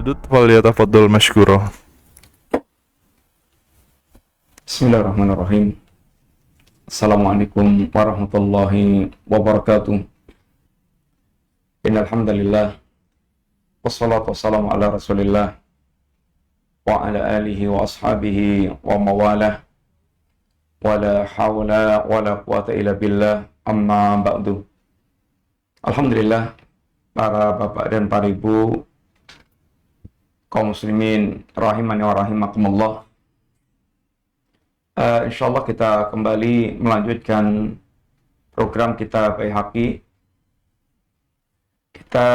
الودود فليتفضل مشكورا. Bismillahirrahmanirrahim. Assalamualaikum warahmatullahi wabarakatuh. Innal hamdalillah wassalatu wassalamu ala Rasulillah wa ala alihi wa ashabihi wa mawalah. Wala hawla wala quwata illa billah, amma ba'du. Alhamdulillah, para bapak dan para ibu kaum muslimin rahimani wa rahimakumullah. Insyaallah kita kembali melanjutkan program kita Baihaqi. Kita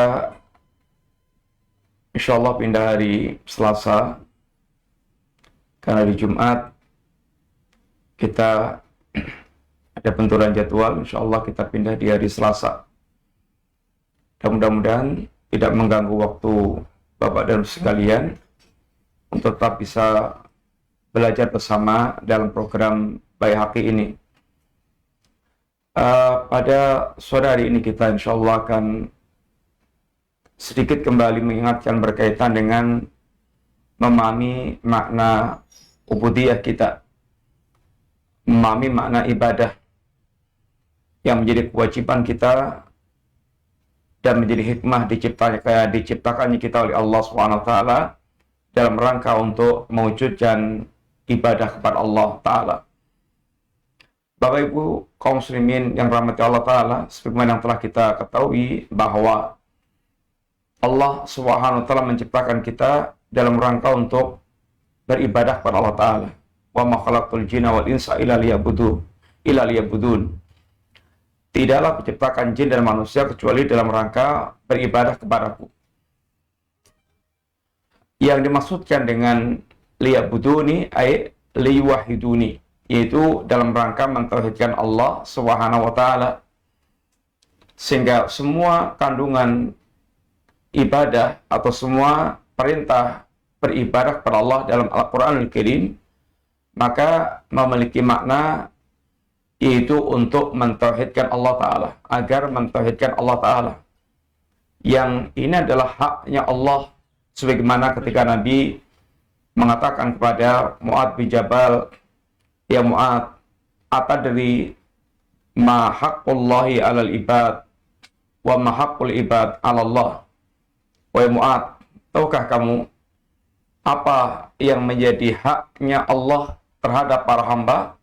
insyaallah pindah hari Selasa, karena di Jumat kita ada benturan jadwal. Insyaallah kita pindah di hari Selasa. Dan mudah-mudahan tidak mengganggu waktu Bapak dan sekalian untuk tetap bisa belajar bersama dalam program Baihaqi ini. Pada sore hari ini kita insya Allah akan sedikit kembali mengingatkan berkaitan dengan memahami makna ubudiyah kita, memahami makna ibadah yang menjadi kewajiban kita dan menjadi hikmah diciptakannya kita oleh Allah SWT dalam rangka untuk mewujudkan ibadah kepada Allah Ta'ala. Bapak Ibu kaum muslimin yang rahmati Allah Ta'ala, sebagaimana yang telah kita ketahui bahwa Allah Subhanahu wa Ta'ala menciptakan kita dalam rangka untuk beribadah kepada Allah Ta'ala. Wa ma khalaqtul jinna wal insa illa liya'budun. Tidaklah menciptakan jin dan manusia kecuali dalam rangka beribadah kepadaku. Yang dimaksudkan dengan liya'buduni ay liwahiduni, yaitu dalam rangka mentauhidkan Allah Subhanahu wa Ta'ala, sehingga semua kandungan ibadah atau semua perintah beribadah kepada Allah dalam Al-Qur'anul Karim maka memiliki makna, yaitu untuk mentauhidkan Allah Ta'ala, agar mentauhidkan Allah Ta'ala. Yang ini adalah haknya Allah, sebagaimana ketika Nabi mengatakan kepada Mu'adz bin Jabal, ya Mu'adz, atadri ma haqqullahi 'alal ibad wa ma haqqul ibad 'ala Allah. Wahai Mu'adz, tahukah kamu apa yang menjadi haknya Allah terhadap para hamba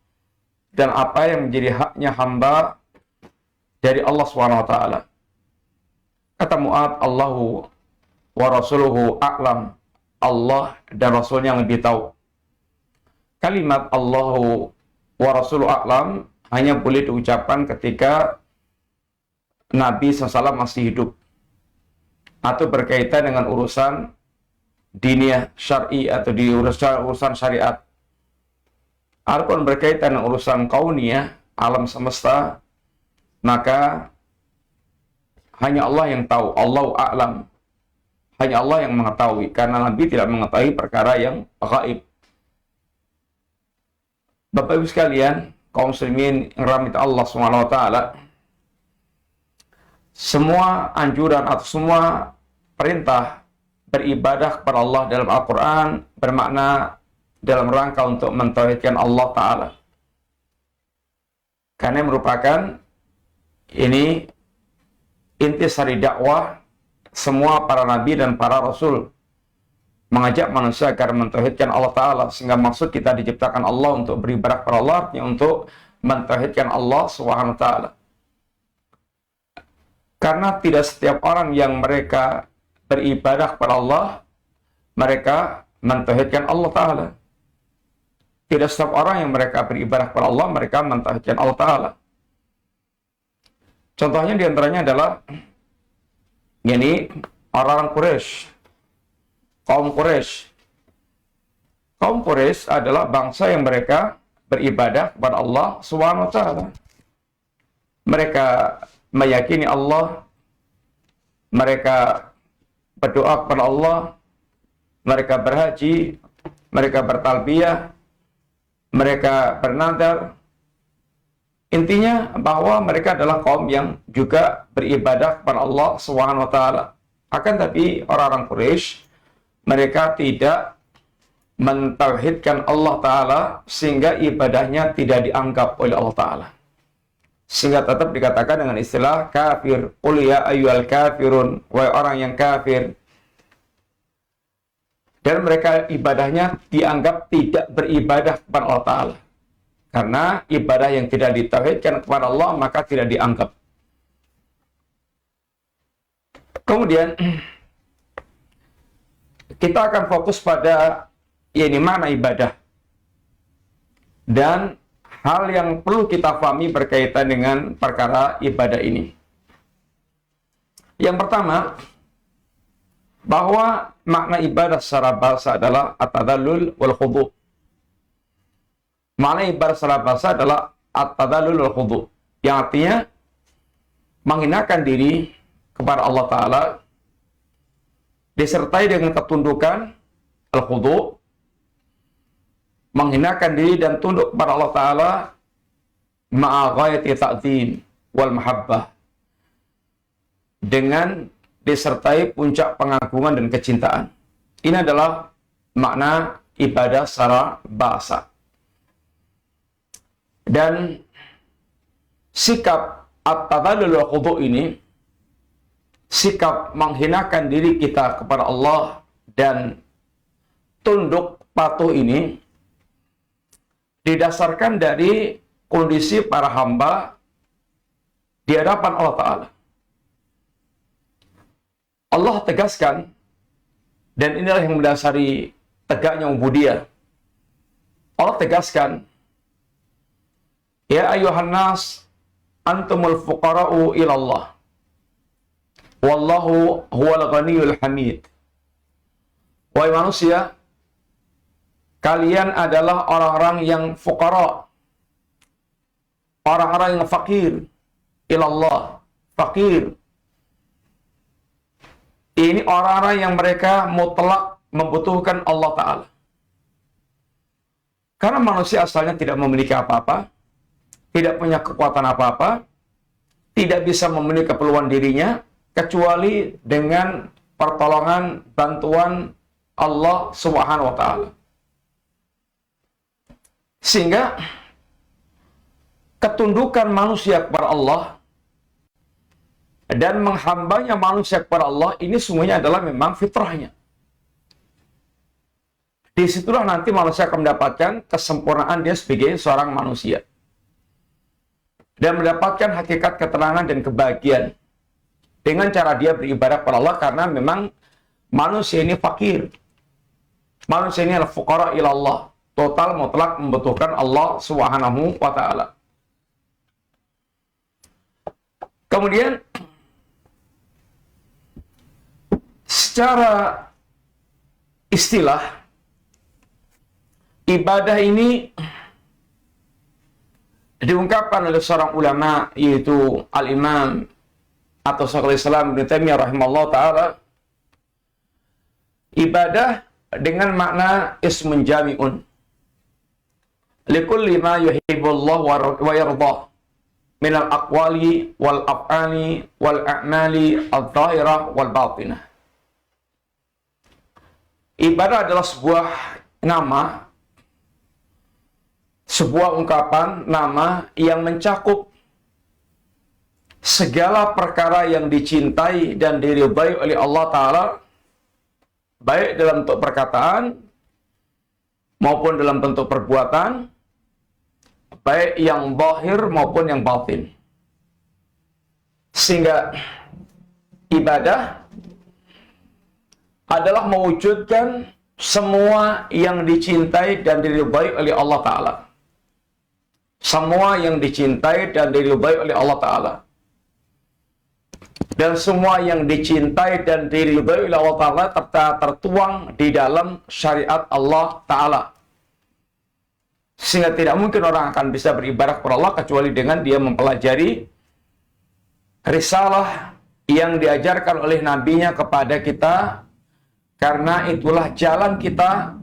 dan apa yang menjadi haknya hamba dari Allah SWT? Kata Mu'adz, Allahu wa rasuluhu a'lam. Allah dan Rasulnya yang lebih tahu. Kalimat Allahu wa rasuluhu a'lam hanya boleh diucapkan ketika Nabi SAW masih hidup atau berkaitan dengan urusan diniyah syar'i atau di urusan syariat. Adapun berkaitan dengan urusan kauniyah, alam semesta, maka hanya Allah yang tahu. Allahu a'lam. Hanya Allah yang mengetahui, karena Nabi tidak mengetahui perkara yang gaib. Bapak Ibu sekalian, kaum muslimin yang rahmati Allah SWT, semua anjuran atau semua perintah beribadah kepada Allah dalam Al-Quran bermakna dalam rangka untuk mentauhidkan Allah Ta'ala. Karena merupakan ini intisari dakwah semua para nabi dan para rasul, mengajak manusia agar mentauhidkan Allah Ta'ala, sehingga maksud kita diciptakan Allah untuk beribadah kepada Allah, artinya untuk mentauhidkan Allah Subhanahu wa Ta'ala. Karena tidak setiap orang yang mereka beribadah kepada Allah, mereka mentauhidkan Allah Ta'ala. Tidak setiap orang yang mereka beribadah kepada Allah, mereka mentauhidkan Allah Ta'ala. Contohnya diantaranya adalah ini orang-orang Quraisy, kaum Quraisy. Kaum Quraisy adalah bangsa yang mereka beribadah kepada Allah Subhanahu wa Ta'ala. Mereka meyakini Allah, mereka berdoa kepada Allah, mereka berhaji, mereka bertalbiyah, mereka bernadar. Intinya bahwa mereka adalah kaum yang juga beribadah kepada Allah Subhanahu wa Ta'ala. Akan tapi orang-orang Quraisy mereka tidak mentauhidkan Allah Ta'ala sehingga ibadahnya tidak dianggap oleh Allah Ta'ala. Sehingga tetap dikatakan dengan istilah kafir. Qul ya ayyuhal kafirun, wahai orang yang kafir. Dan mereka ibadahnya dianggap tidak beribadah kepada Allah Ta'ala. Karena ibadah yang tidak ditauhidkan kepada Allah maka tidak dianggap. Kemudian kita akan fokus pada mana ibadah. Dan hal yang perlu kita pahami berkaitan dengan perkara ibadah ini. Yang pertama, bahwa makna ibadah secara bahasa adalah at-tadallul wal khudu'. Makna ibadah secara bahasa adalah at-tadallul wal khudu', yang artinya menghinakan diri kepada Allah Ta'ala disertai dengan ketundukan al-khudu', menghinakan diri dan tunduk kepada Allah Ta'ala ma'a ghayati ta'zim wal mahabbah, dengan disertai puncak pengagungan dan kecintaan. Ini adalah makna ibadah secara bahasa. Dan sikap at-tadallul wal khudu' ini, sikap menghinakan diri kita kepada Allah dan tunduk patuh ini didasarkan dari kondisi para hamba di hadapan Allah Ta'ala. Allah tegaskan, dan inilah yang mendasari tegaknya ubudiyah. Allah tegaskan, ya ayuhan nas antumul fuqara'u ilallah wallahu huwal ghaniyul hamid. Wahai manusia, kalian adalah orang-orang yang fuqara, orang-orang yang fakir ilallah, fakir. Ini orang-orang yang mereka mutlak membutuhkan Allah Ta'ala. Karena manusia asalnya tidak memiliki apa-apa, tidak punya kekuatan apa-apa, tidak bisa memenuhi keperluan dirinya, kecuali dengan pertolongan, bantuan Allah Subhanahu wa Ta'ala. Sehingga ketundukan manusia kepada Allah dan menghambanya manusia kepada Allah ini semuanya adalah memang fitrahnya. Disitulah nanti manusia akan mendapatkan kesempurnaan dia sebagai seorang manusia dan mendapatkan hakikat ketenangan dan kebahagiaan dengan cara dia beribadah kepada Allah, karena memang manusia ini fakir. Manusia ini adalah fuqara ilallah, total mutlak membutuhkan Allah Subhanahu wa Ta'ala. Kemudian secara istilah, ibadah ini diungkapkan oleh seorang ulama, yaitu Al-Imam atau Syekhul Islam Ibnu Taimiyah rahimahullah ta'ala. Ibadah dengan makna ismun jami'un likulli ma yuhibbullah wa yardah minal aqwali wal af'ali wal a'mali al-zahirah wal batinah. Ibadah adalah sebuah nama, sebuah ungkapan nama yang mencakup segala perkara yang dicintai dan diridhai oleh Allah Ta'ala, baik dalam bentuk perkataan maupun dalam bentuk perbuatan, baik yang zahir maupun yang batin. Sehingga ibadah adalah mewujudkan semua yang dicintai dan diridhai oleh Allah Ta'ala. Semua yang dicintai dan diridhai oleh Allah Ta'ala. Dan semua yang dicintai dan diridhai oleh Allah Ta'ala tertuang di dalam syariat Allah Ta'ala. Sehingga tidak mungkin orang akan bisa beribadah kepada Allah kecuali dengan dia mempelajari risalah yang diajarkan oleh nabinya kepada kita. Karena itulah jalan kita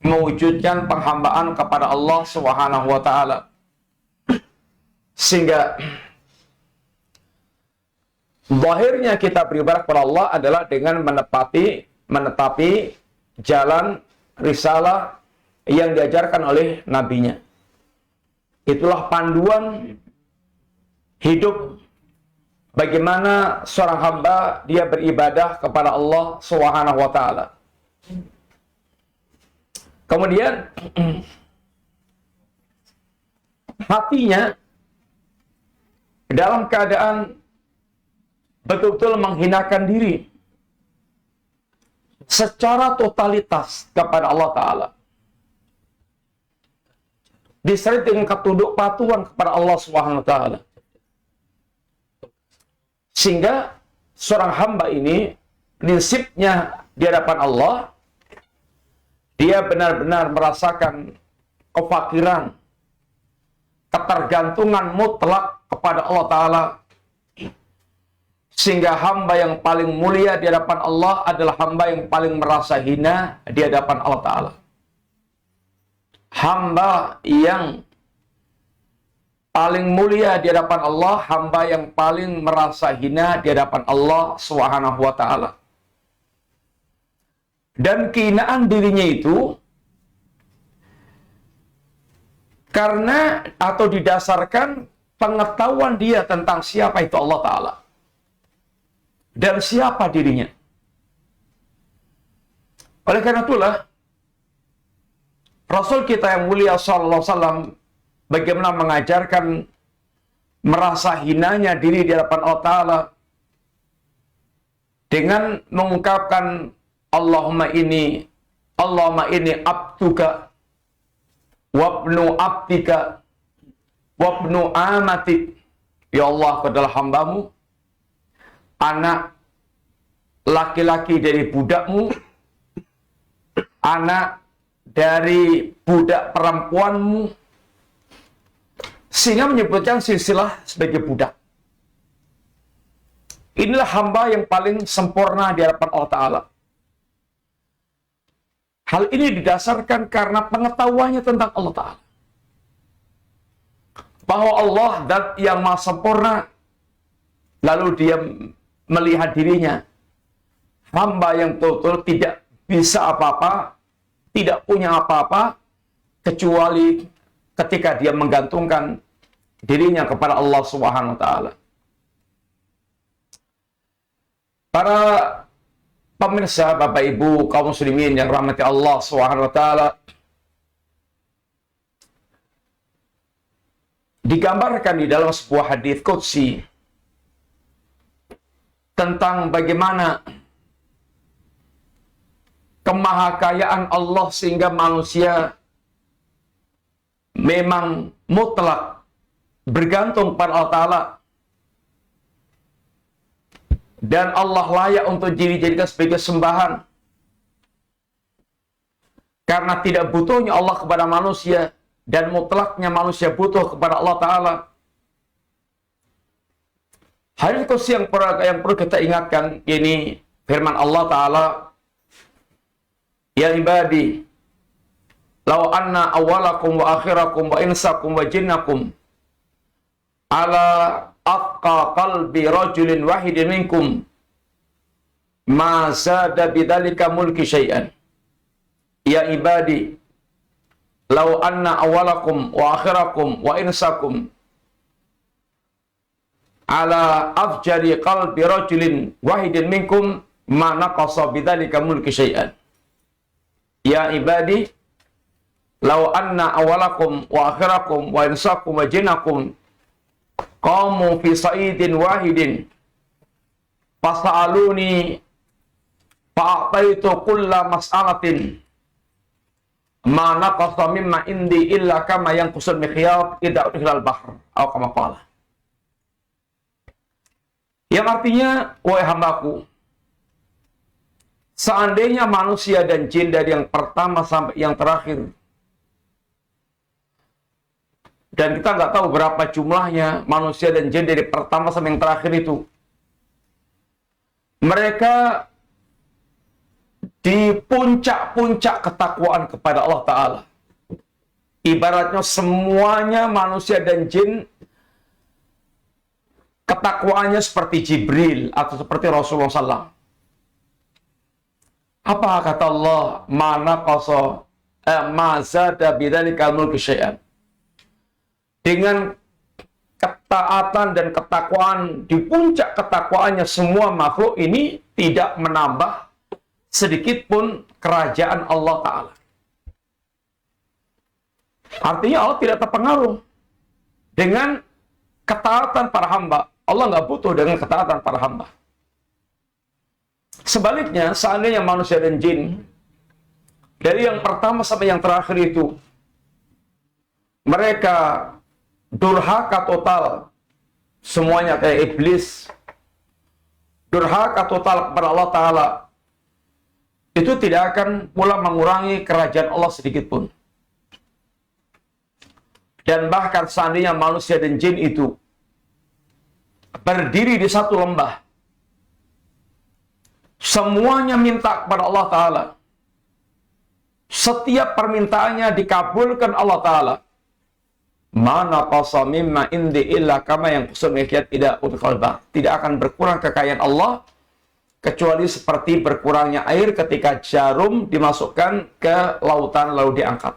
mewujudkan penghambaan kepada Allah Subhanahu wa Ta'ala. Sehingga zahirnya kita beribadah kepada Allah adalah dengan menetapi jalan risalah yang diajarkan oleh nabinya. Itulah panduan hidup bagaimana seorang hamba dia beribadah kepada Allah Subhanahu wa taala. Kemudian hatinya dalam keadaan betul-betul menghinakan diri secara totalitas kepada Allah Ta'ala. Disertai dengan ketunduk patuhan kepada Allah Subhanahu wa taala. Sehingga seorang hamba ini prinsipnya di hadapan Allah, dia benar-benar merasakan kefakiran, ketergantungan mutlak kepada Allah Ta'ala. Sehingga hamba yang paling mulia di hadapan Allah adalah hamba yang paling merasa hina di hadapan Allah Ta'ala. Hamba yang paling mulia di hadapan Allah, hamba yang paling merasa hina di hadapan Allah Subhanahu wa taala. Dan kehinaan dirinya itu karena atau didasarkan pengetahuan dia tentang siapa itu Allah Ta'ala dan siapa dirinya. Oleh karena itulah Rasul kita yang mulia sallallahu alaihi wasallam bagaimana mengajarkan merasa hinanya diri di hadapan Allah Ta'ala dengan mengungkapkan Allahumma ini abduka wabnu abdika wabnu amatik. Ya Allah, Kau adalah hambamu, anak laki-laki dari budakmu, anak dari budak perempuanmu, sehingga menyebutkan silsilah sebagai budak. Inilah hamba yang paling sempurna di hadapan Allah Ta'ala. Hal ini didasarkan karena pengetahuannya tentang Allah Ta'ala. Bahwa Allah zat yang maha sempurna, lalu dia melihat dirinya hamba yang betul-betul tidak bisa apa-apa, tidak punya apa-apa, kecuali ketika dia menggantungkan dirinya kepada Allah Subhanahu wa taala. Para pemirsa, Bapak Ibu, kaum muslimin yang rahmati Allah Subhanahu wa taala, digambarkan di dalam sebuah hadis qudsi tentang bagaimana kemahakayaan Allah sehingga manusia memang mutlak bergantung pada Allah Ta'ala, dan Allah layak untuk dijadikan sebagai sembahan karena tidak butuhnya Allah kepada manusia dan mutlaknya manusia butuh kepada Allah Ta'ala. Hadis qudsi yang perlu kita ingatkan ini firman Allah Ta'ala, ya ibadi, law anna awalakum wa akhirakum wa insakum wa jinnakum ala atqa qalbi rajulin wahidin minkum ma zada bidzalika mulki syai'an. Ya ibadi, law anna awalakum wa akhirakum wa insakum ala afjari qalbi rajulin wahidin minkum ma naqasa bidzalika mulki syai'an. Ya ibadi, law anna awalakum wa akhirakum wa insakum wa jinnakum qamu fi sa'idin wahidin fas'aluni fa'ataitu kulla mas'alatin ma naqasa mimma indi illa kama yanqusul mikhyat idza udkhilal bahr atau kama qala. Yang artinya, wahai hambaku, seandainya manusia dan jin dari yang pertama sampai yang terakhir, dan kita nggak tahu berapa jumlahnya manusia dan jin dari pertama sampai yang terakhir itu, mereka di puncak-puncak ketakwaan kepada Allah Ta'ala. Ibaratnya semuanya manusia dan jin ketakwaannya seperti Jibril atau seperti Rasulullah SAW. Apa kata Allah? Mana qasa mazada bidzalikal mulki syai'an. Dengan ketaatan dan ketakwaan, di puncak ketakwaannya semua makhluk ini tidak menambah sedikit pun kerajaan Allah Ta'ala. Artinya Allah tidak terpengaruh dengan ketaatan para hamba. Allah nggak butuh dengan ketaatan para hamba. Sebaliknya, seandainya manusia dan jin, dari yang pertama sampai yang terakhir itu, mereka durhaka total, semuanya kayak iblis, durhaka total kepada Allah Ta'ala, itu tidak akan pula mengurangi kerajaan Allah sedikit pun. Dan bahkan seandainya manusia dan jin itu berdiri di satu lembah, semuanya minta kepada Allah Ta'ala, setiap permintaannya dikabulkan Allah Ta'ala. Mana qasa mimma indi illa kama yang tidak akan berkurang kekayaan Allah kecuali seperti berkurangnya air ketika jarum dimasukkan ke lautan lalu diangkat.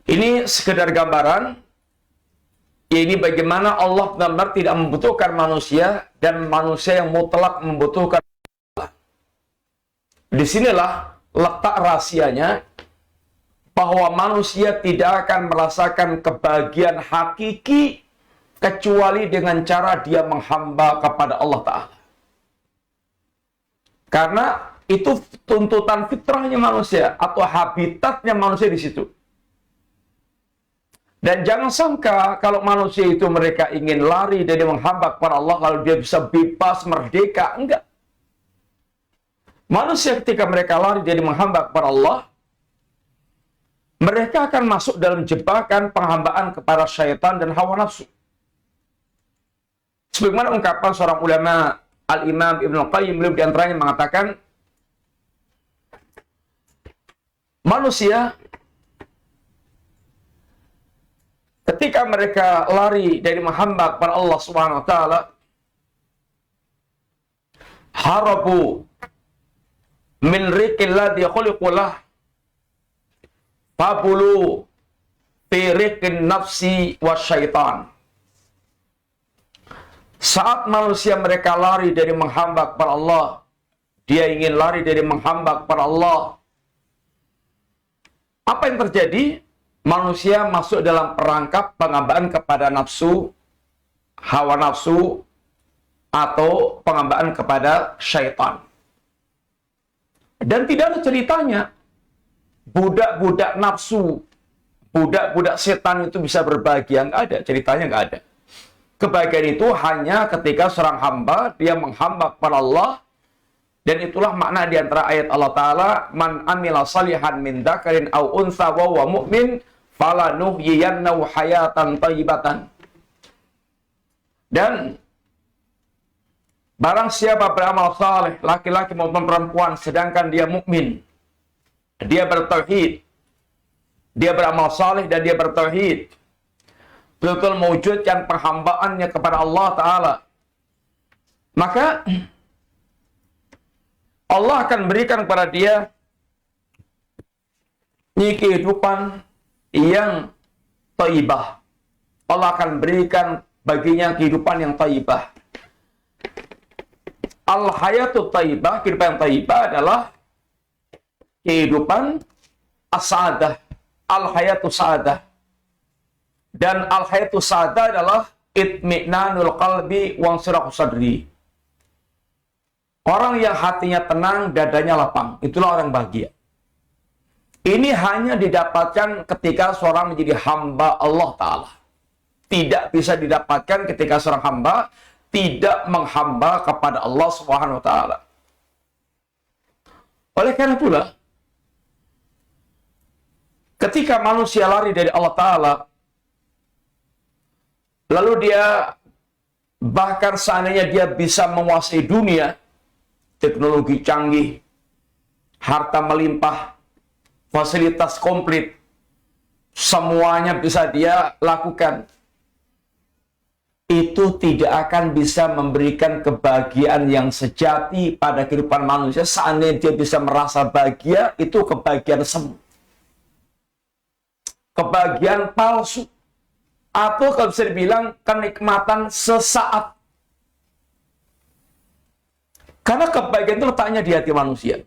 Ini sekedar gambaran. Ini bagaimana Allah benar-benar tidak membutuhkan manusia dan manusia yang mutlak membutuhkan Allah. Disinilah letak rahasianya bahwa manusia tidak akan merasakan kebahagiaan hakiki kecuali dengan cara dia menghamba kepada Allah Ta'ala. Karena itu tuntutan fitrahnya manusia atau habitatnya manusia di situ. Dan jangan sangka kalau manusia itu mereka ingin lari dari menghamba kepada Allah, kalau dia bisa bebas, merdeka. Enggak. Manusia ketika mereka lari dari menghamba kepada Allah, mereka akan masuk dalam jebakan penghambaan kepada syaitan dan hawa nafsu. Sebagaimana ungkapan seorang ulama, Al-Imam Ibnu Qayyim, beliau diantaranya mengatakan, manusia ketika mereka lari dari menghamba kepada Allah Subhanahu wa taala, harabu min riqil ladzi khuliqullah fabulu fi riqin nafsi wasyaitan. Saat manusia mereka lari dari menghamba kepada Allah, dia ingin lari dari menghamba kepada Allah, apa yang terjadi? Manusia masuk dalam perangkap penghambaan kepada nafsu, hawa nafsu, atau penghambaan kepada syaitan. Dan tidak ada ceritanya budak-budak nafsu, budak-budak setan itu bisa berbahagia. Nggak ada, ceritanya nggak ada. Kebahagiaan itu hanya ketika seorang hamba, dia menghamba kepada Allah. Dan itulah makna di antara ayat Allah Ta'ala, man amila salihan min dzakarin aw untha wa huwa mu'min falanuhyiyannahu hayatan thayyibatan. Dan barang siapa beramal saleh, laki-laki maupun perempuan, sedangkan dia mukmin, dia bertauhid, dia beramal saleh dan dia bertauhid, betul-betul mewujudkan penghambaannya kepada Allah Ta'ala, maka Allah akan berikan kepada dia kehidupan yang thayyibah. Allah akan berikan baginya kehidupan yang thayyibah. Al-hayatu thayyibah, kehidupan yang thayyibah adalah kehidupan as-sa'adah. Al-hayatu sa'adah. Dan al-hayatu sa'adah adalah itmi'nanul qalbi wa insirahu sadri. Orang yang hatinya tenang, dadanya lapang. Itulah orang bahagia. Ini hanya didapatkan ketika seorang menjadi hamba Allah Ta'ala. Tidak bisa didapatkan ketika seorang hamba tidak menghamba kepada Allah Subhanahu wa Ta'ala. Oleh karena itulah, ketika manusia lari dari Allah Ta'ala, lalu dia bahkan seandainya dia bisa menguasai dunia, teknologi canggih, harta melimpah, fasilitas komplit, semuanya bisa dia lakukan. itu tidak akan bisa memberikan kebahagiaan yang sejati pada kehidupan manusia. Seandainya dia bisa merasa bahagia, itu kebahagiaan semu. Kebahagiaan palsu. Atau kalau bisa dibilang kenikmatan sesaat. Karena kebahagiaan itu letaknya di hati manusia.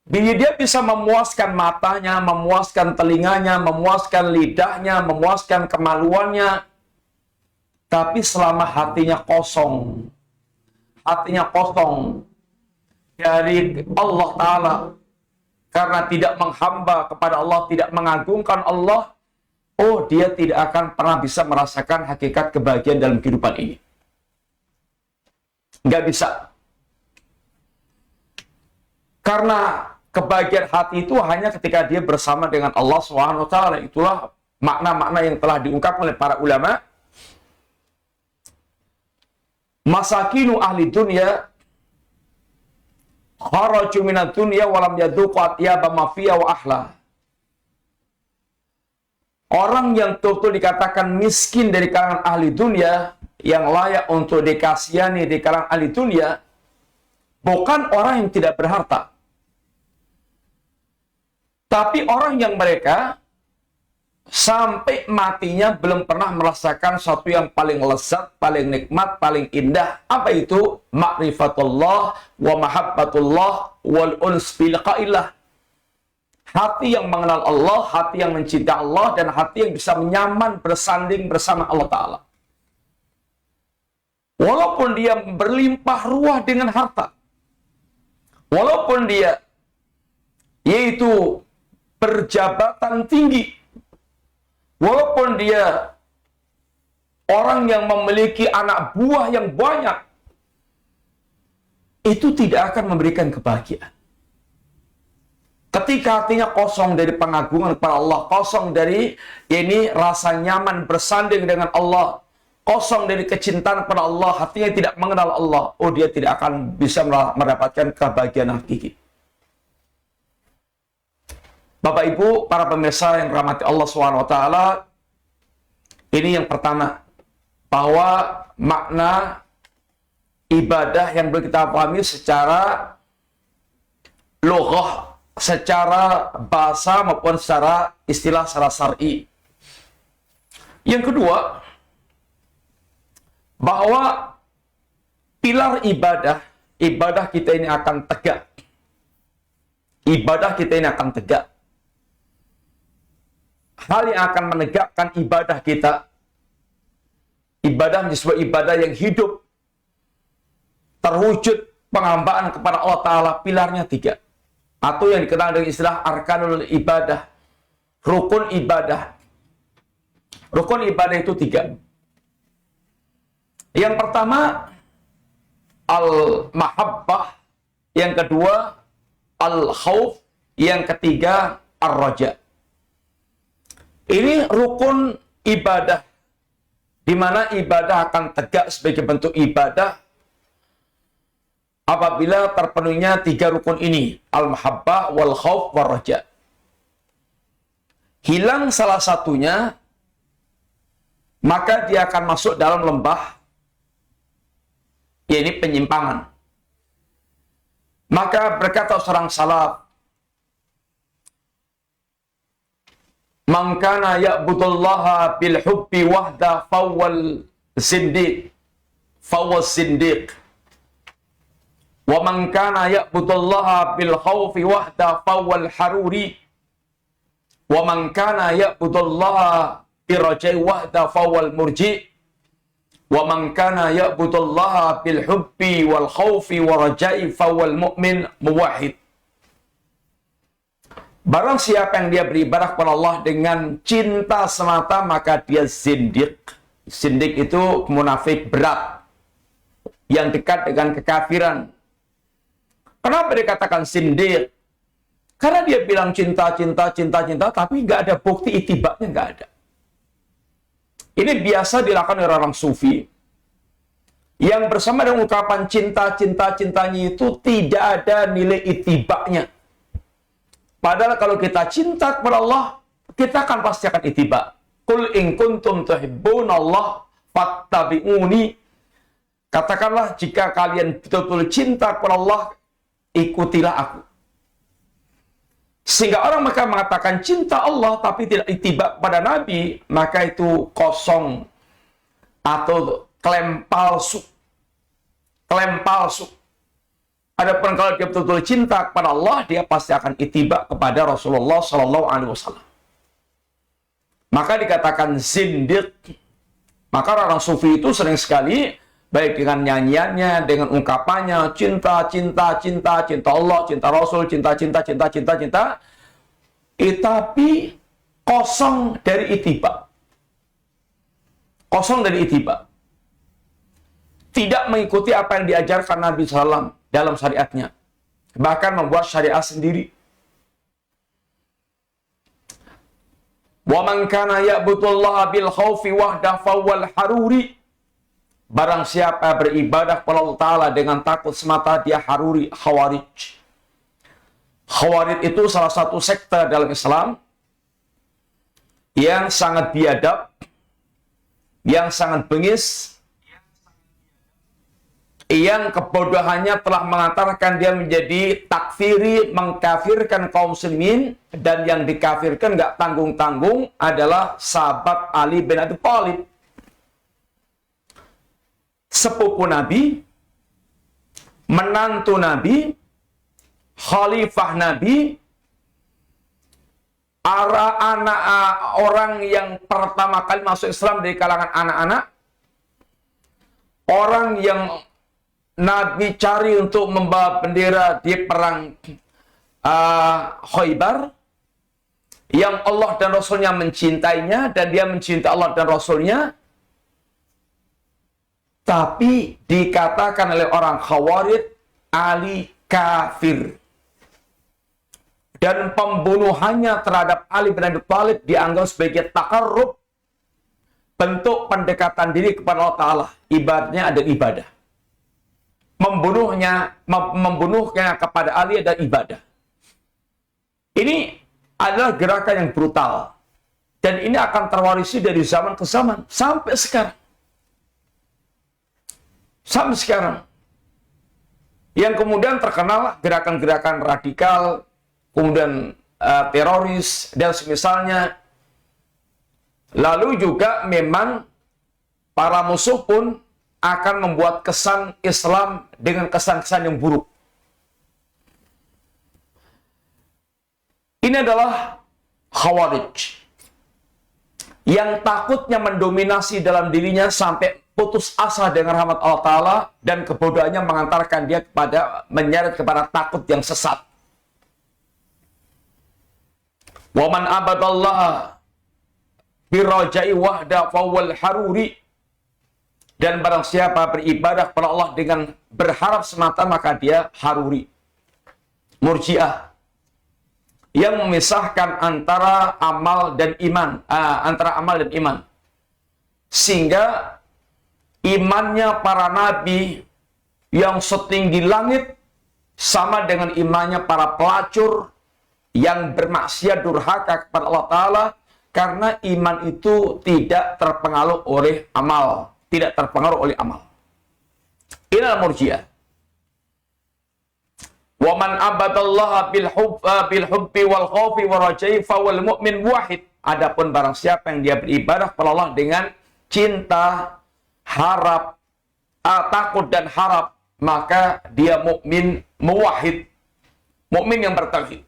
Dia bisa memuaskan matanya, memuaskan telinganya, memuaskan lidahnya, memuaskan kemaluannya. Tapi selama hatinya kosong dari Allah Ta'ala, karena tidak menghamba kepada Allah, tidak mengagungkan Allah, oh dia tidak akan pernah bisa merasakan hakikat kebahagiaan dalam kehidupan ini. Nggak bisa. Karena kebahagiaan hati itu hanya ketika dia bersama dengan Allah SWT. Itulah makna-makna yang telah diungkap oleh para ulama. Masakinu ahli dunya kharaju minad dunya walam yadhuqu atyaba ma fiha wa ahla. Orang yang betul-betul dikatakan miskin dari kalangan ahli dunia, yang layak untuk dikasihani di kalangan ahli dunia, bukan orang yang tidak berharta. Tapi orang yang mereka sampai matinya belum pernah merasakan sesuatu yang paling lezat, paling nikmat, paling indah. Apa itu? Ma'rifatullah wa mahabbatullah wal uns bilqaillah. Hati yang mengenal Allah, hati yang mencinta Allah, dan hati yang bisa nyaman bersanding bersama Allah Ta'ala. Walaupun dia berlimpah ruah dengan harta, walaupun dia yaitu berjabatan tinggi, walaupun dia orang yang memiliki anak buah yang banyak, itu tidak akan memberikan kebahagiaan. Ketika hatinya kosong dari pengagungan kepada Allah, kosong dari rasa nyaman bersanding dengan Allah, kosong dari kecintaan kepada Allah, hatinya tidak mengenal Allah, oh dia tidak akan bisa mendapatkan kebahagiaan hakiki. Bapak Ibu, para pemirsa yang dirahmati Allah SWT, ini yang pertama, bahwa makna ibadah yang boleh kita pahami secara lughah, secara bahasa maupun secara istilah, secara syar'i. Yang kedua, bahwa pilar ibadah kita ini akan tegak. Ibadah kita ini akan tegak. Hal yang akan menegakkan ibadah kita, ibadah menjadi sebuah ibadah yang hidup, terwujud penghambaan kepada Allah Ta'ala, pilarnya 3. Atau yang dikenal dengan istilah arkanul ibadah, rukun ibadah. Rukun ibadah itu 3. Yang pertama, al-mahabbah. Yang kedua, al-khawf. Yang ketiga, ar-raja. Ini rukun ibadah, di mana ibadah akan tegak sebagai bentuk ibadah apabila terpenuhinya 3 rukun ini, al-mahabbah, wal khawf, wal raja. Hilang salah satunya, maka dia akan masuk dalam lembah, yaitu penyimpangan. Maka berkata seorang salaf, man kana ya'budullaha bil hubbi wahda fawwal zindiq, wa man kana ya'budullaha bil khawfi wahda fawwal haruri, wa man kana ya'budullaha bir rajai wahda fawwal murji, wa man kana ya'budullaha bil hubbi wal khawfi wa rajai fawwal mu'min muwahhid. Barang siapa yang dia beribadah kepada Allah dengan cinta semata, maka dia zindiq. Zindiq itu munafik berat, yang dekat dengan kekafiran. Kenapa dikatakan zindiq? Karena dia bilang cinta, tapi nggak ada bukti itibaknya, nggak ada. Ini biasa dilakukan oleh orang sufi, yang bersama dengan ungkapan cintanya itu tidak ada nilai itibaknya. Padahal kalau kita cinta kepada Allah, kita pasti akan itibak. Qul in kuntum tuhibbunallah fattabi'uni. Katakanlah jika kalian betul-betul cinta kepada Allah, ikutilah aku. Sehingga orang maka mengatakan cinta Allah tapi tidak ittiba pada Nabi, maka itu kosong atau klaim palsu. Klaim palsu. Adapun kalau dia betul-betul cinta kepada Allah, dia pasti akan ittiba kepada Rasulullah Sallallahu Alaihi Wasallam. Maka dikatakan zindiq. Maka orang sufi itu sering sekali, baik dengan nyanyiannya, dengan ungkapannya, cinta, cinta, cinta, cinta Allah, cinta Rasul, cinta, cinta, cinta, cinta, cinta, tapi kosong dari ittiba. Kosong dari ittiba. Tidak mengikuti apa yang diajarkan Nabi SAW dalam syariatnya. Bahkan membuat syariat sendiri. Wa man kana ya'budullaha bil khaufi wahda fawwal haruri. Barang siapa beribadah kepada Allah Ta'ala dengan takut semata, dia haruri, khawarij. Khawarij itu salah satu sekte dalam Islam yang sangat biadab, yang sangat bengis, yang kebodohannya telah mengantarkan dia menjadi takfiri, mengkafirkan kaum muslimin, dan yang dikafirkan nggak tanggung-tanggung adalah sahabat Ali bin Abi Thalib, sepupu Nabi, menantu Nabi, khalifah Nabi, orang yang pertama kali masuk Islam dari kalangan anak-anak, orang yang Nabi cari untuk membawa bendera di perang Khaybar, yang Allah dan Rasulnya mencintainya, dan dia mencintai Allah dan Rasulnya, tapi dikatakan oleh orang Khawarij, Ali kafir. Dan pembunuhannya terhadap Ali bin Abi Thalib dianggap sebagai takarrub, bentuk pendekatan diri kepada Allah Ta'ala. Ibadahnya ada ibadah. Membunuhnya kepada Ali adalah ibadah. Ini adalah gerakan yang brutal. Dan ini akan terwarisi dari zaman ke zaman. Sampai sekarang. Sampai sekarang. Yang kemudian terkenal gerakan-gerakan radikal, kemudian teroris, dan semisalnya. Lalu juga memang para musuh pun akan membuat kesan Islam dengan kesan-kesan yang buruk. Ini adalah Khawarij yang takutnya mendominasi dalam dirinya sampai putus asa dengan rahmat Allah Ta'ala, dan kebodohannya mengantarkan dia kepada menyeret kepada takut yang sesat. Wa man abadallaha birajai wahda fawwal haruri. Dan barang siapa beribadah kepada Allah dengan berharap semata, maka dia haruri. Murji'ah. Yang memisahkan antara amal dan iman. Antara amal dan iman. Sehingga imannya para nabi yang setinggi langit sama dengan imannya para pelacur yang bermaksiat durhaka kepada Allah Ta'ala, karena iman itu tidak terpengaruh oleh amal. Tidak terpengaruh oleh amal. Inilah Murji'ah. Wa man abadallaha bil hubbi wal khaufi wa rajai fawal mu'min wahid. Adapun barang siapa yang dia beribadah kepada Allah dengan cinta, harap, takut dan harap, maka dia mukmin muwahhid. Mukmin yang bertauhid.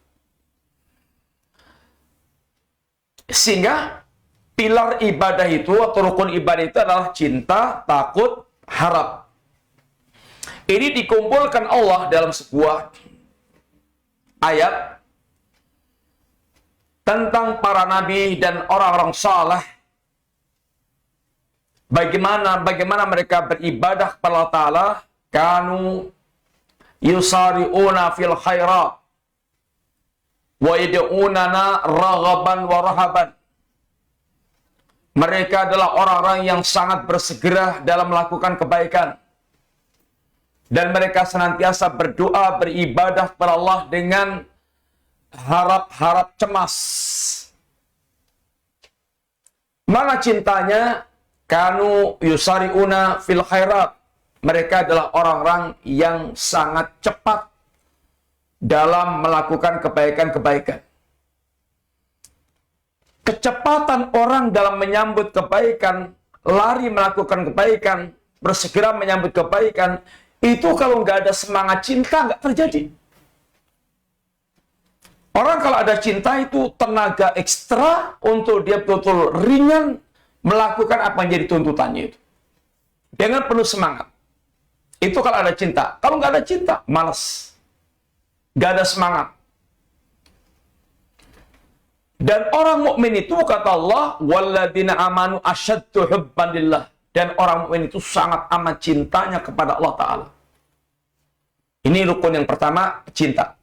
Sehingga pilar ibadah itu atau rukun ibadah itu adalah cinta, takut, harap. Ini dikumpulkan Allah dalam sebuah ayat tentang para nabi dan orang-orang saleh. Bagaimana mereka beribadah kepada Allah Ta'ala. Kanu yusari'una fil khairat wa yad'unana raghaban wa rahaban. Mereka adalah orang-orang yang sangat bersegera dalam melakukan kebaikan. Dan mereka senantiasa berdoa, beribadah kepada Allah dengan harap-harap cemas. Mana cintanya? Kanu yusari'una fil khairat. Mereka adalah orang-orang yang sangat cepat dalam melakukan kebaikan-kebaikan. Kecepatan orang dalam menyambut kebaikan, lari melakukan kebaikan, bersegera menyambut kebaikan, itu kalau nggak ada semangat cinta, nggak terjadi. Orang kalau ada cinta itu tenaga ekstra untuk dia betul-betul ringan melakukan apa yang jadi tuntutannya itu. Dengan penuh semangat. Itu kalau ada cinta. Kalau nggak ada cinta, malas. Nggak ada semangat. Dan orang mukmin itu kata Allah, walladzina amanu asyaddu hubban lillah. Dan orang mukmin itu sangat amat cintanya kepada Allah Ta'ala. Ini rukun yang pertama, cinta.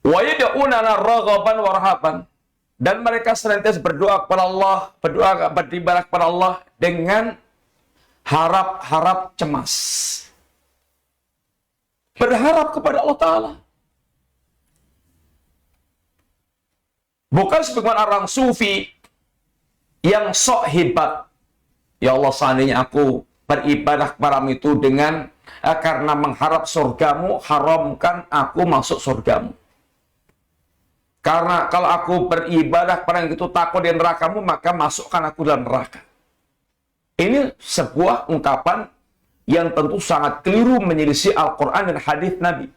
Wa yad'una raghaban wa rahaban. Dan mereka senantiasa berdoa kepada Allah, beribadah kepada Allah dengan harap-harap cemas. Berharap kepada Allah Ta'ala. Bukan sebagaimana orang sufi yang sok hebat. Ya Allah, seandainya aku beribadah kepadamu itu dengan karena mengharap surgamu, haramkan aku masuk surgamu. Karena kalau aku beribadah kepada yang itu takut di nerakamu, maka masukkan aku dalam neraka. Ini sebuah ungkapan yang tentu sangat keliru menyelisih Al-Quran dan hadis Nabi.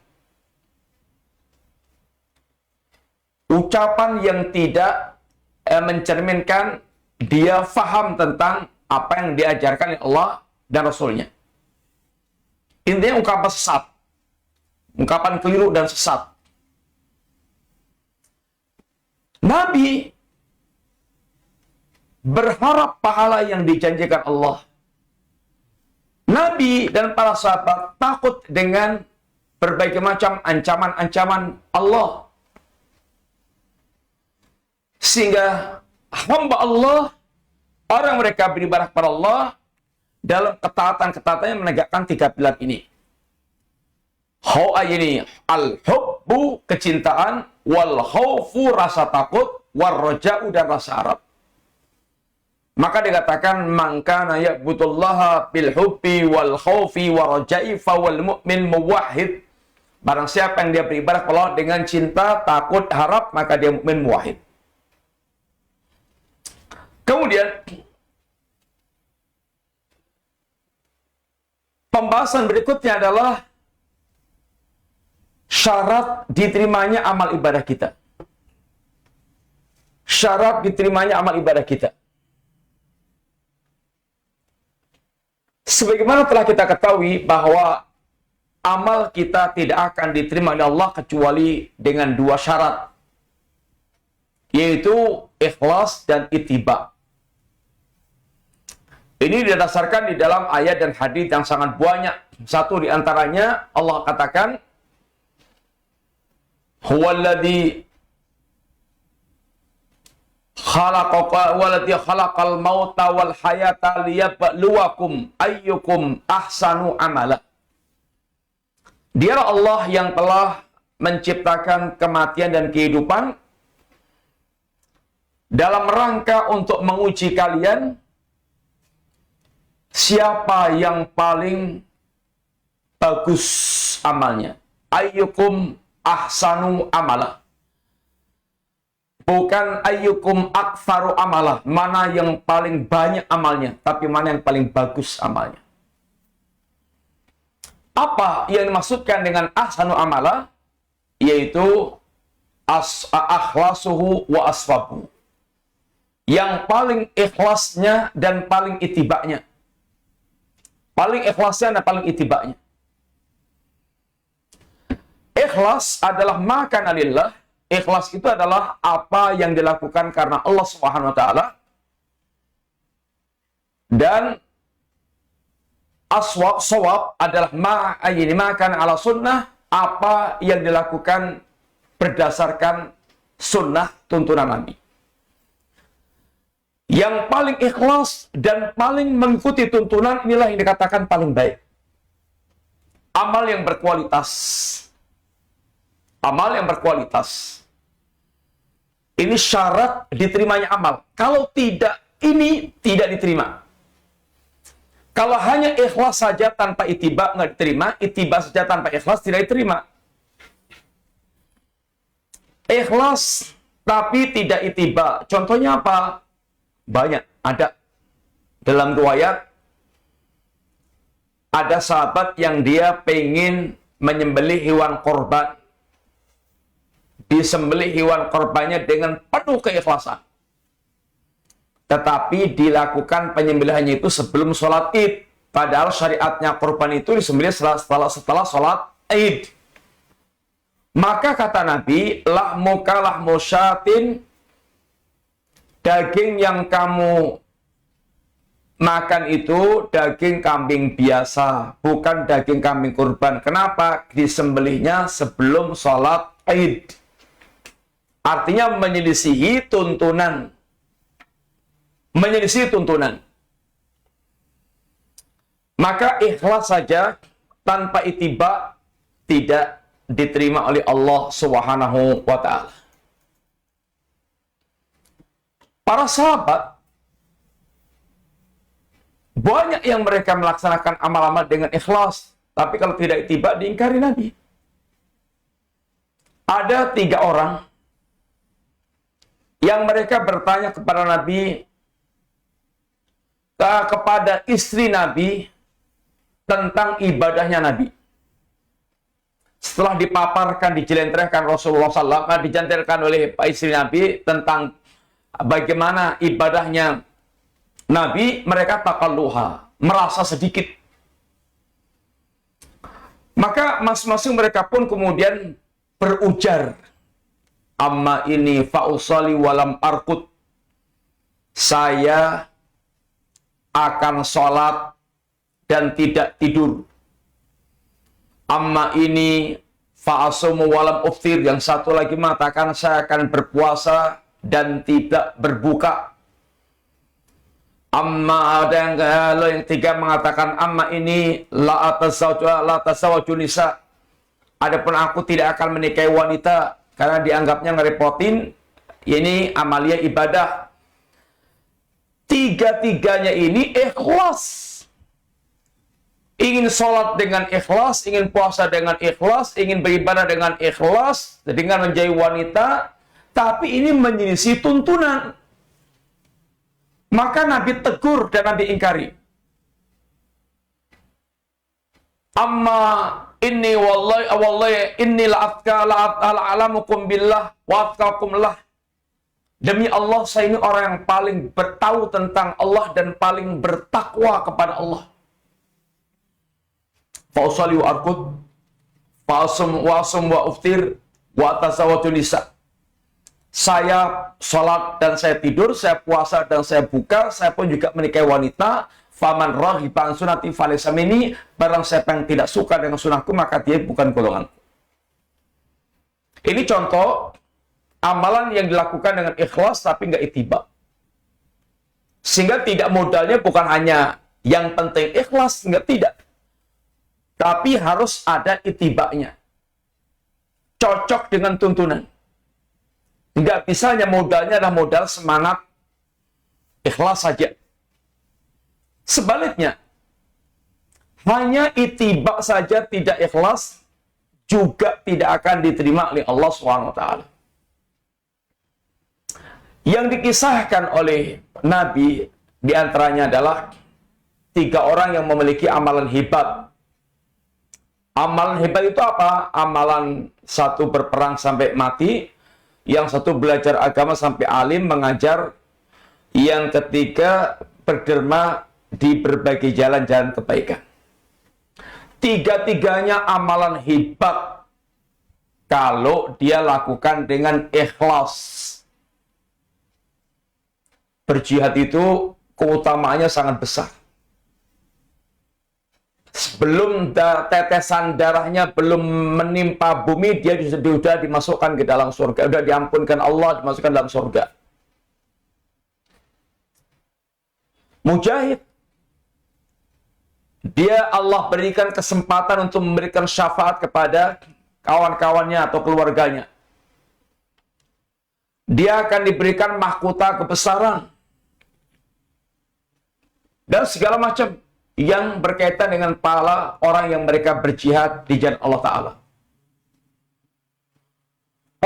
Ucapan yang tidak mencerminkan dia faham tentang apa yang diajarkan oleh Allah dan Rasulnya. Intinya ungkapan sesat. Ungkapan keliru dan sesat. Nabi berharap pahala yang dijanjikan Allah. Nabi dan para sahabat takut dengan berbagai macam ancaman-ancaman Allah. Sehingga hamba Allah, orang mereka beribadah kepada Allah, dalam ketaatan-ketaatannya menegakkan 3 pilar ini. Ini al-hubbu, kecintaan, wal khawfu, rasa takut, war raja'u, dan rasa harap. Maka dikatakan man kana ya'budullaha bil hubbi wal khawfi war raja'i fa wal mu'min muwahhid. Barang siapa yang dia beribadah kepada Allah dengan cinta, takut, harap, maka dia mukmin muwahhid. Kemudian pembahasan berikutnya adalah syarat diterimanya amal ibadah kita. Syarat diterimanya amal ibadah kita. Sebagaimana telah kita ketahui bahwa amal kita tidak akan diterima oleh Allah kecuali dengan 2 syarat, yaitu ikhlas dan ittiba. Ini didasarkan di dalam ayat dan hadis yang sangat banyak. Satu di antaranya Allah katakan, huwallazi khalaqal mauta wal hayata liyabluwakum ayyukum ahsanu amala. Dialah Allah yang telah menciptakan kematian dan kehidupan dalam rangka untuk menguji kalian siapa yang paling bagus amalnya. Ayyukum ahsanu amala. Bukan ayyukum aktsaru amala, mana yang paling banyak amalnya, tapi mana yang paling bagus amalnya. Apa yang dimaksudkan dengan ahsanu amala? Yaitu akhlasuhu wa aswabu. Yang paling ikhlasnya dan paling itibaknya. Paling ikhlasnya dan paling itibaknya. Ikhlas adalah makana lillah. Ikhlas itu adalah apa yang dilakukan karena Allah Subhanahu wa taala. Dan sawab adalah makana ala sunnah, apa yang dilakukan berdasarkan sunnah tuntunan Nabi. Yang paling ikhlas dan paling mengikuti tuntunan inilah yang dikatakan paling baik. Amal yang berkualitas. Amal yang berkualitas. Ini syarat diterimanya amal. Kalau tidak, ini tidak diterima. Kalau hanya ikhlas saja tanpa ittiba nggak diterima, ittiba saja tanpa ikhlas tidak diterima. Ikhlas tapi tidak ittiba. Contohnya apa? Banyak. Ada. Dalam riwayat, ada sahabat yang dia pengen menyembelih hewan korban. Disembelih hewan korbannya dengan penuh keikhlasan. Tetapi dilakukan penyembelihannya itu sebelum sholat id. Padahal syariatnya korban itu disembelih setelah sholat id. Maka kata Nabi, lahmuka lahmu syatin, daging yang kamu makan itu daging kambing biasa, bukan daging kambing kurban. Kenapa? Disembelihnya sebelum sholat id. Artinya menyelisihi tuntunan. Menyelisihi tuntunan. Maka ikhlas saja tanpa ittiba tidak diterima oleh Allah Subhanahu wa ta'ala. Para sahabat banyak yang mereka melaksanakan amal-amal dengan ikhlas, tapi kalau tidak ittiba diingkari Nabi. Ada 3 orang yang mereka bertanya kepada Nabi, kepada istri Nabi tentang ibadahnya Nabi. Setelah dipaparkan, dijelentrehkan Rasulullah SAW, dijantarkan oleh istri Nabi tentang bagaimana ibadahnya Nabi, mereka takalluha, merasa sedikit. Maka masing-masing mereka pun kemudian berujar, amma ini fa'usali walam arkut. Saya akan sholat dan tidak tidur. Amma ini fa'asumu walam uftir. Yang satu lagi mengatakan saya akan berpuasa dan tidak berbuka. Amma ada yang 3 mengatakan amma ini la tasawwaju nisa. Adapun aku tidak akan menikahi wanita karena dianggapnya ngerepotin. Ini amalia ibadah. 3-tiganya ini ikhlas. Ingin sholat dengan ikhlas, ingin puasa dengan ikhlas, ingin beribadah dengan ikhlas, dengan menjadi wanita, tapi ini menyelisih tuntunan. Maka Nabi tegur dan Nabi ingkari. Amma inni wallahi inni la'alamukum billah wa atqakum lah. Demi Allah, saya ini orang yang paling bertahu tentang Allah dan paling bertakwa kepada Allah. Fa'usali wa arkud, fa'asum wa uftir, wa tasawwaju nisa. Saya sholat dan saya tidur, saya puasa dan saya buka, saya pun juga menikahi wanita. Faman raghiba an sunnati falaysa minni, barang siapa yang tidak suka dengan sunahku maka dia bukan golonganku. Ini contoh amalan yang dilakukan dengan ikhlas tapi nggak ittiba. Sehingga tidak modalnya bukan hanya yang penting ikhlas, tidak. Tapi harus ada ittibanya. Cocok dengan tuntunan. Nggak bisa hanya modalnya adalah modal semangat ikhlas saja. Sebaliknya, hanya ittiba saja tidak ikhlas juga tidak akan diterima oleh Allah SWT. Yang dikisahkan oleh Nabi diantaranya adalah 3 orang yang memiliki amalan hebat. Amalan hebat itu apa? Amalan satu berperang sampai mati, yang satu belajar agama sampai alim, mengajar, yang ketiga berderma di berbagai jalan-jalan kebaikan. 3-tiganya amalan hebat kalau dia lakukan dengan ikhlas. Berjihad itu keutamaannya sangat besar. Sebelum tetesan darahnya belum menimpa bumi, dia sudah dimasukkan ke dalam surga. Sudah diampunkan Allah, dimasukkan dalam surga. Mujahid, dia Allah berikan kesempatan untuk memberikan syafaat kepada kawan-kawannya atau keluarganya. dia akan diberikan mahkota kebesaran, dan segala macam yang berkaitan dengan pahala orang yang mereka berjihad di jalan Allah Ta'ala.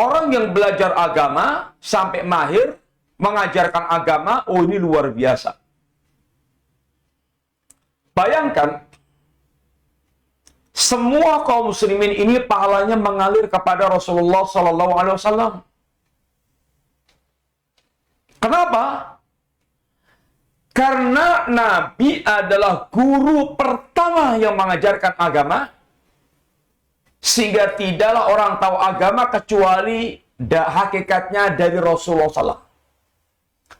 Orang yang belajar agama sampai mahir mengajarkan agama, oh ini luar biasa. Bayangkan, semua kaum muslimin ini pahalanya mengalir kepada Rasulullah Sallallahu Alaihi Wasallam. Kenapa? Karena Nabi adalah guru pertama yang mengajarkan agama, sehingga tidaklah orang tahu agama kecuali hakikatnya dari Rasulullah SAW.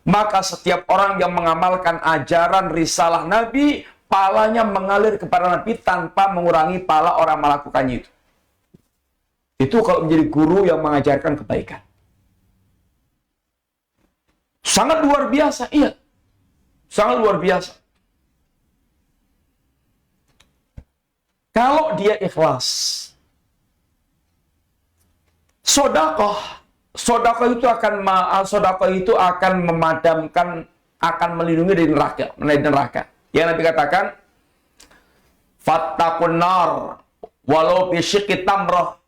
Maka setiap orang yang mengamalkan ajaran risalah Nabi, pahalanya mengalir kepada Nabi tanpa mengurangi pahala orang melakukannya itu. Itu kalau menjadi guru yang mengajarkan kebaikan. Sangat luar biasa, iya. Sangat luar biasa. Kalau dia ikhlas, sodakoh itu akan memadamkan, akan melindungi dari neraka. Yang Nabi katakan, fattaqun nar walau bisyiqqi tamrah.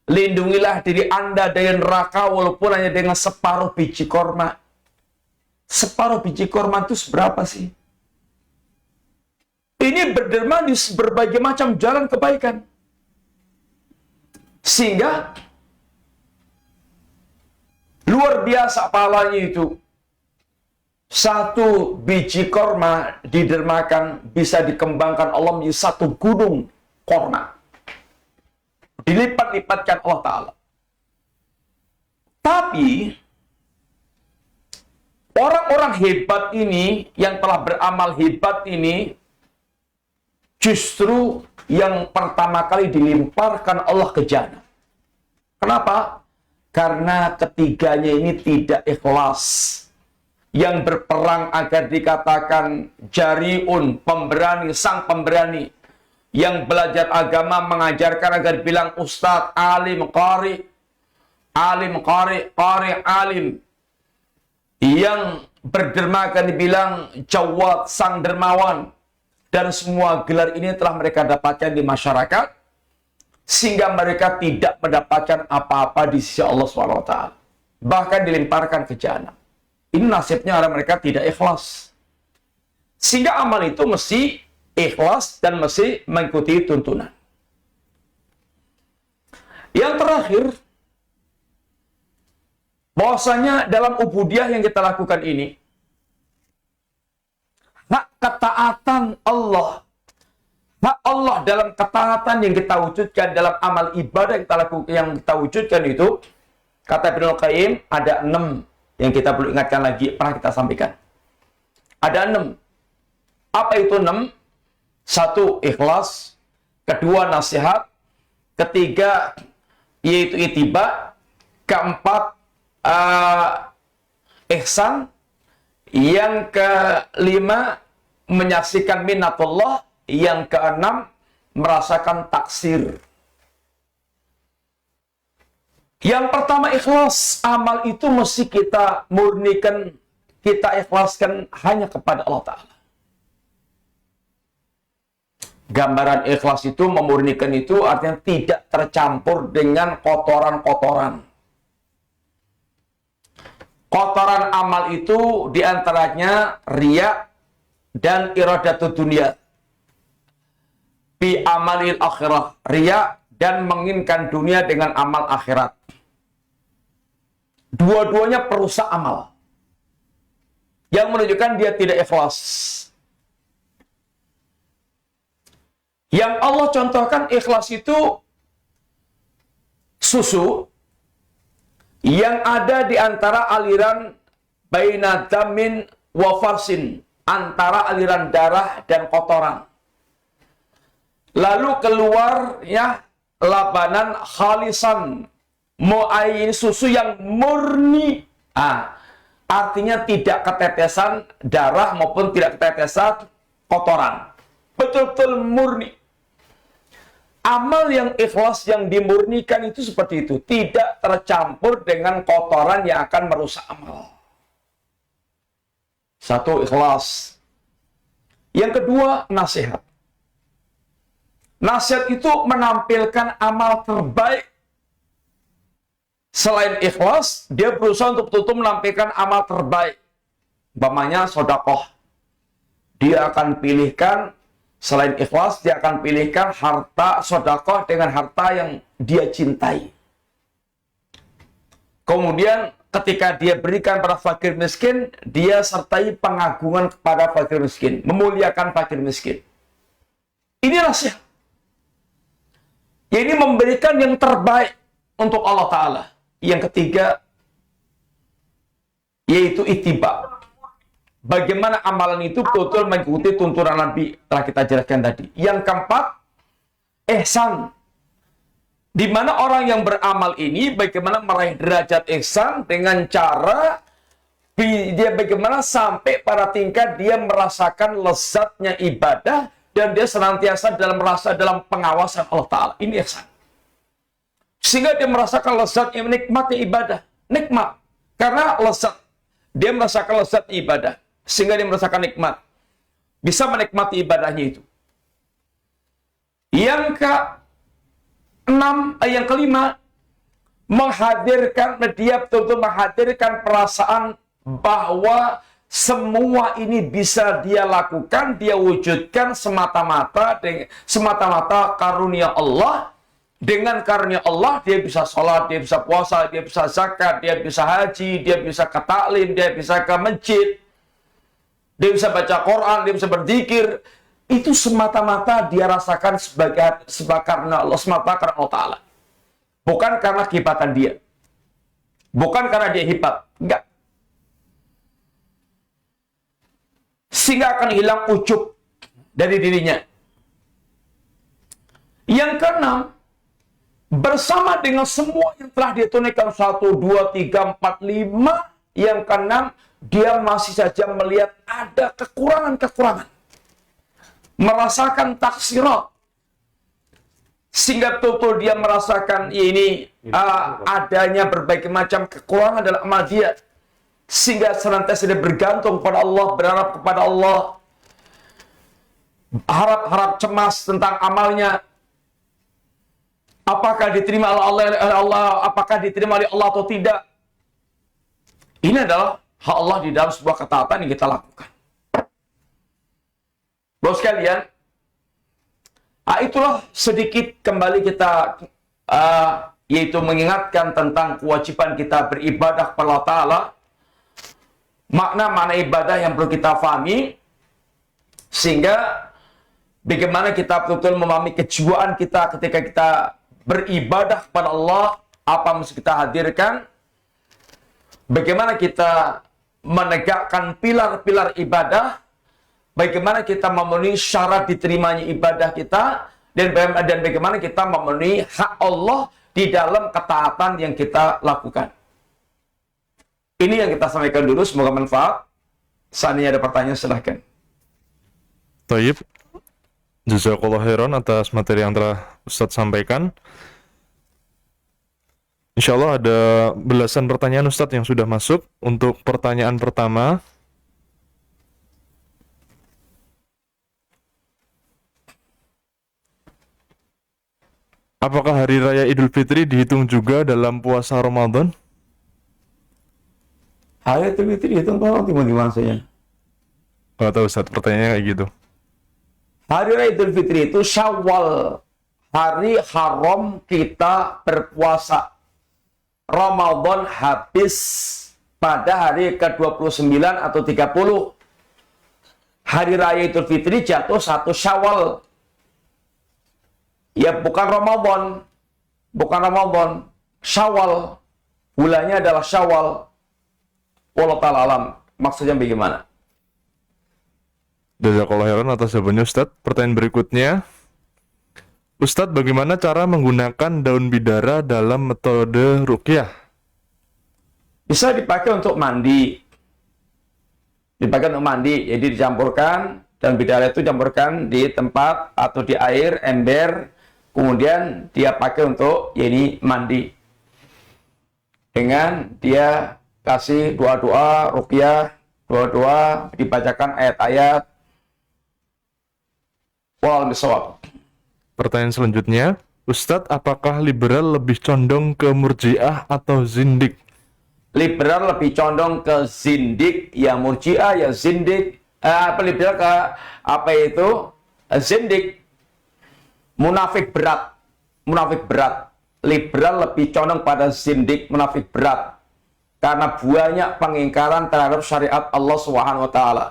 Lindungilah diri Anda dari neraka walaupun hanya dengan separuh biji korma. Separuh biji korma itu seberapa sih? Ini berderma di berbagai macam jalan kebaikan. Sehingga luar biasa pahalanya itu. Satu biji korma didermakan bisa dikembangkan Allah menjadi satu gunung korma. Dilipat-lipatkan Allah Ta'ala. Tapi orang-orang hebat ini, yang telah beramal hebat ini, justru yang pertama kali dilimparkan Allah ke jahanam. Kenapa? Karena ketiganya ini tidak ikhlas. Yang berperang agar dikatakan jariun, pemberani, sang pemberani. Yang belajar agama mengajarkan agar bilang ustadz, alim, qari, alim. Yang berderma akan dibilang jawad, sang dermawan. Dan semua gelar ini telah mereka dapatkan di masyarakat, sehingga mereka tidak mendapatkan apa-apa di sisi Allah SWT. Bahkan dilemparkan ke jahanam. Ini nasibnya orang mereka tidak ikhlas. Sehingga amal itu mesti ikhlas dan mesti mengikuti tuntunan. Yang terakhir, bahwasanya dalam ubudiyah yang kita lakukan ini, hak ketaatan Allah, hak Allah dalam ketaatan yang kita wujudkan dalam amal ibadah yang kita wujudkan itu, kata Ibnu Qayyim, ada 6 yang kita perlu ingatkan lagi, pernah kita sampaikan. Ada 6. Apa itu 6? 1, ikhlas. 2, nasihat. 3, yaitu ittiba. 4, ihsan. Yang ke-5, menyaksikan minnatullah. Yang ke-6, merasakan taksir. Yang pertama, ikhlas. Amal itu mesti kita murnikan, kita ikhlaskan hanya kepada Allah Ta'ala. Gambaran ikhlas itu, memurnikan itu artinya tidak tercampur dengan kotoran-kotoran. Kotoran amal itu diantaranya riya dan iradatul dunia. Bi amalil akhirah, riya dan menginginkan dunia dengan amal akhirat. Dua-duanya perusak amal. Yang menunjukkan dia tidak ikhlas. Yang Allah contohkan ikhlas itu susu yang ada di antara aliran baina damin wa farsin, antara aliran darah dan kotoran. Lalu keluar ya labanan khalisan, mu'ayyin, susu yang murni. Artinya tidak ketetesan darah maupun tidak ketetesan kotoran. Betul-betul murni. Amal yang ikhlas, yang dimurnikan itu seperti itu. Tidak tercampur dengan kotoran yang akan merusak amal. Satu, ikhlas. Yang kedua, nasihat. Nasihat itu menampilkan amal terbaik. Selain ikhlas, dia berusaha untuk betul-betul menampilkan amal terbaik. Umpamanya sedekah. Dia akan pilihkan, selain ikhlas, dia akan pilihkan harta sedekah dengan harta yang dia cintai. Kemudian ketika dia berikan pada fakir miskin, dia sertai pengagungan kepada fakir miskin, memuliakan fakir miskin. Ini nasihat. Ini memberikan yang terbaik untuk Allah Ta'ala. Yang ketiga, yaitu ittiba. Bagaimana amalan itu betul-betul mengikuti tuntunan Nabi telah kita jelaskan tadi. Yang keempat, ihsan. Di mana orang yang beramal ini bagaimana meraih derajat ihsan dengan cara dia bagaimana sampai pada tingkat dia merasakan lezatnya ibadah dan dia senantiasa dalam pengawasan Allah Ta'ala. Ini ihsan. Sehingga dia merasakan lezatnya menikmati ibadah. Nikmat. Karena lezat. Dia merasakan lezat ibadah. Sehingga dia merasakan nikmat. Bisa menikmati ibadahnya itu. Yang kelima, dia betul-betul menghadirkan perasaan bahwa semua ini bisa dia lakukan, dia wujudkan semata-mata karunia Allah. Dengan karunia Allah, dia bisa sholat, dia bisa puasa, dia bisa zakat, dia bisa haji, dia bisa ke taklim, dia bisa ke masjid, dia bisa baca Quran, dia bisa berzikir. Itu semata-mata dia rasakan karena Allah, semata karena Allah Ta'ala. Bukan karena kehebatan dia. Bukan karena dia hebat. Enggak. Sehingga akan hilang ujub dari dirinya. Yang keenam, bersama dengan semua yang telah dia tunaikan 1, 2, 3, 4, 5, yang keenam, dia masih saja melihat ada kekurangan-kekurangan. Merasakan taksirat. Sehingga betul-betul dia merasakan adanya berbagai macam kekurangan dalam amal dia. Sehingga senantiasa dia bergantung pada Allah, berharap kepada Allah. Harap-harap cemas tentang amalnya. Apakah diterima oleh Allah, apakah diterima oleh Allah atau tidak? Ini adalah hak Allah di dalam sebuah ketaatan yang kita lakukan. Bos sekalian, itulah sedikit kembali kita yaitu mengingatkan tentang kewajiban kita beribadah kepada Allah Ta'ala. Makna-makna ibadah yang perlu kita pahami, sehingga bagaimana kita betul-betul memahami kejiwaan kita ketika kita beribadah kepada Allah, apa yang mesti kita hadirkan, bagaimana kita menegakkan pilar-pilar ibadah, bagaimana kita memenuhi syarat diterimanya ibadah kita, dan bagaimana kita memenuhi hak Allah di dalam ketaatan yang kita lakukan. Ini yang kita sampaikan dulu, semoga manfaat. Seandainya ada pertanyaan, silahkan. Taib. Jazakallah khairan atas materi yang telah Ustadz sampaikan. Insya Allah ada belasan pertanyaan Ustadz yang sudah masuk. Untuk pertanyaan pertama, apakah Hari Raya Idul Fitri dihitung juga dalam puasa Ramadan? Hari Idul Fitri dihitung gimana saya? Gak tahu Ustadz, pertanyaannya kayak gitu. Hari Raya Idul Fitri itu Syawal, hari haram kita berpuasa. Ramadan habis pada hari ke-29 atau 30. Hari Raya Idul Fitri jatuh 1 Syawal. Ya bukan Ramadan. Bukan Ramadan. Syawal. Bulannya adalah Syawal. Wallahu ta'ala alam. Maksudnya bagaimana? Jazakallah khairan atas jawabannya Ustadz. Pertanyaan berikutnya, Ustadz, bagaimana cara menggunakan daun bidara dalam metode ruqyah? Bisa dipakai untuk mandi. Dipakai untuk mandi, jadi dicampurkan, dan bidara itu campurkan di tempat atau di air, ember, kemudian dia pakai untuk mandi. dengan dia kasih doa-doa, ruqyah, doa-doa, dibacakan ayat-ayat. Wallahu bisawab. Pertanyaan selanjutnya, Ustadz, apakah liberal lebih condong ke murjiah atau zindik? Liberal lebih condong ke zindik, ya murjiah, ya zindik. Liberal ke apa itu? Zindik. Munafik berat. Munafik berat. Liberal lebih condong pada zindik, munafik berat. Karena banyak pengingkaran terhadap syariat Allah Subhanahu wa taala.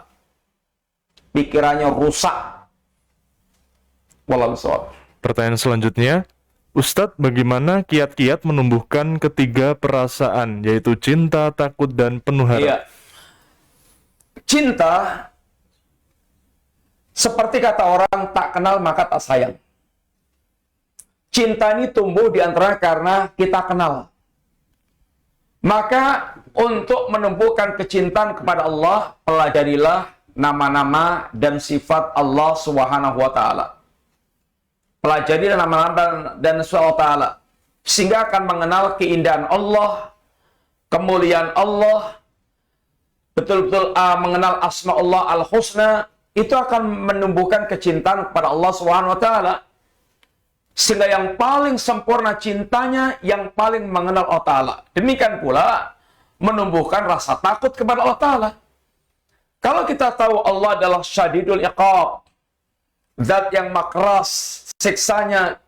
Pikirannya rusak. Wallahu a'lam. Pertanyaan selanjutnya, Ustadz, bagaimana kiat-kiat menumbuhkan ketiga perasaan, yaitu cinta, takut, dan penuh harap? Iya. Cinta, seperti kata orang, tak kenal maka tak sayang. Cinta ini tumbuh di antara karena kita kenal. Maka untuk menumbuhkan kecintaan kepada Allah, pelajarilah nama-nama dan sifat Allah Subhanahu wa taala. Pelajari nama-nama dan sifat Allah taala sehingga akan mengenal keindahan Allah, kemuliaan Allah, betul-betul mengenal asma Allah al-husna, itu akan menumbuhkan kecintaan kepada Allah Subhanahu wa taala. Sehingga yang paling sempurna cintanya yang paling mengenal Allah Ta'ala. Demikian pula menumbuhkan rasa takut kepada Allah Ta'ala. Kalau kita tahu Allah adalah syadidul iqab, zat yang makras siksanya,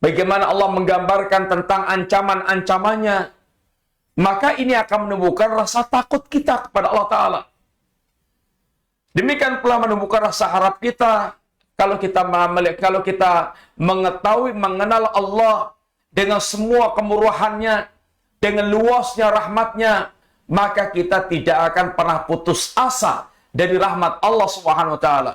bagaimana Allah menggambarkan tentang ancaman-ancamannya, maka ini akan menumbuhkan rasa takut kita kepada Allah Ta'ala. Demikian pula menumbuhkan rasa harap kita. Kalau kita mengetahui, mengenal Allah dengan semua kemurahannya, dengan luasnya rahmatnya, maka kita tidak akan pernah putus asa dari rahmat Allah Subhanahu wa taala.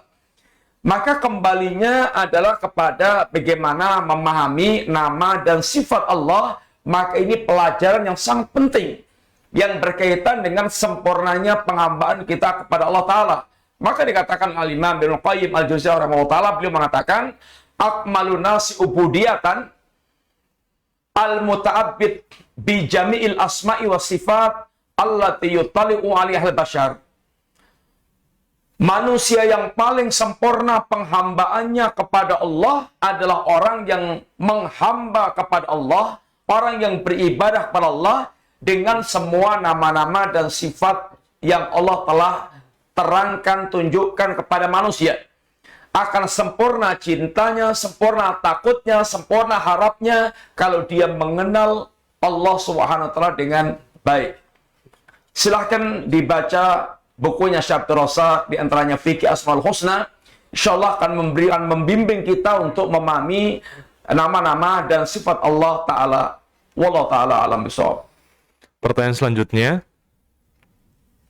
Maka kembalinya adalah kepada bagaimana memahami nama dan sifat Allah, maka ini pelajaran yang sangat penting yang berkaitan dengan sempurnanya penghambaan kita kepada Allah Ta'ala. Maka dikatakan Al-Imam Ibnu Qayyim Al-Jauziyah rahimahullah ta'ala, beliau mengatakan, akmalun nasi ubudiyatan al-muta'abbid bi jami'il asma'i wa sifat allati yutali'u 'alaiha al-bashar. Manusia yang paling sempurna penghambaannya kepada Allah adalah orang yang menghamba kepada Allah, orang yang beribadah kepada Allah dengan semua nama-nama dan sifat yang Allah telah terangkan, tunjukkan kepada manusia. Akan sempurna cintanya, sempurna takutnya, sempurna harapnya kalau dia mengenal Allah Subhanahu wa taala dengan baik. Silahkan dibaca bukunya Syekh Abdul Razak, di antaranya Fikih Asmaul Husna. Insyaallah akan membimbing kita untuk memahami nama-nama dan sifat Allah Ta'ala. Wallahu ta'ala alam bisawab. Pertanyaan selanjutnya,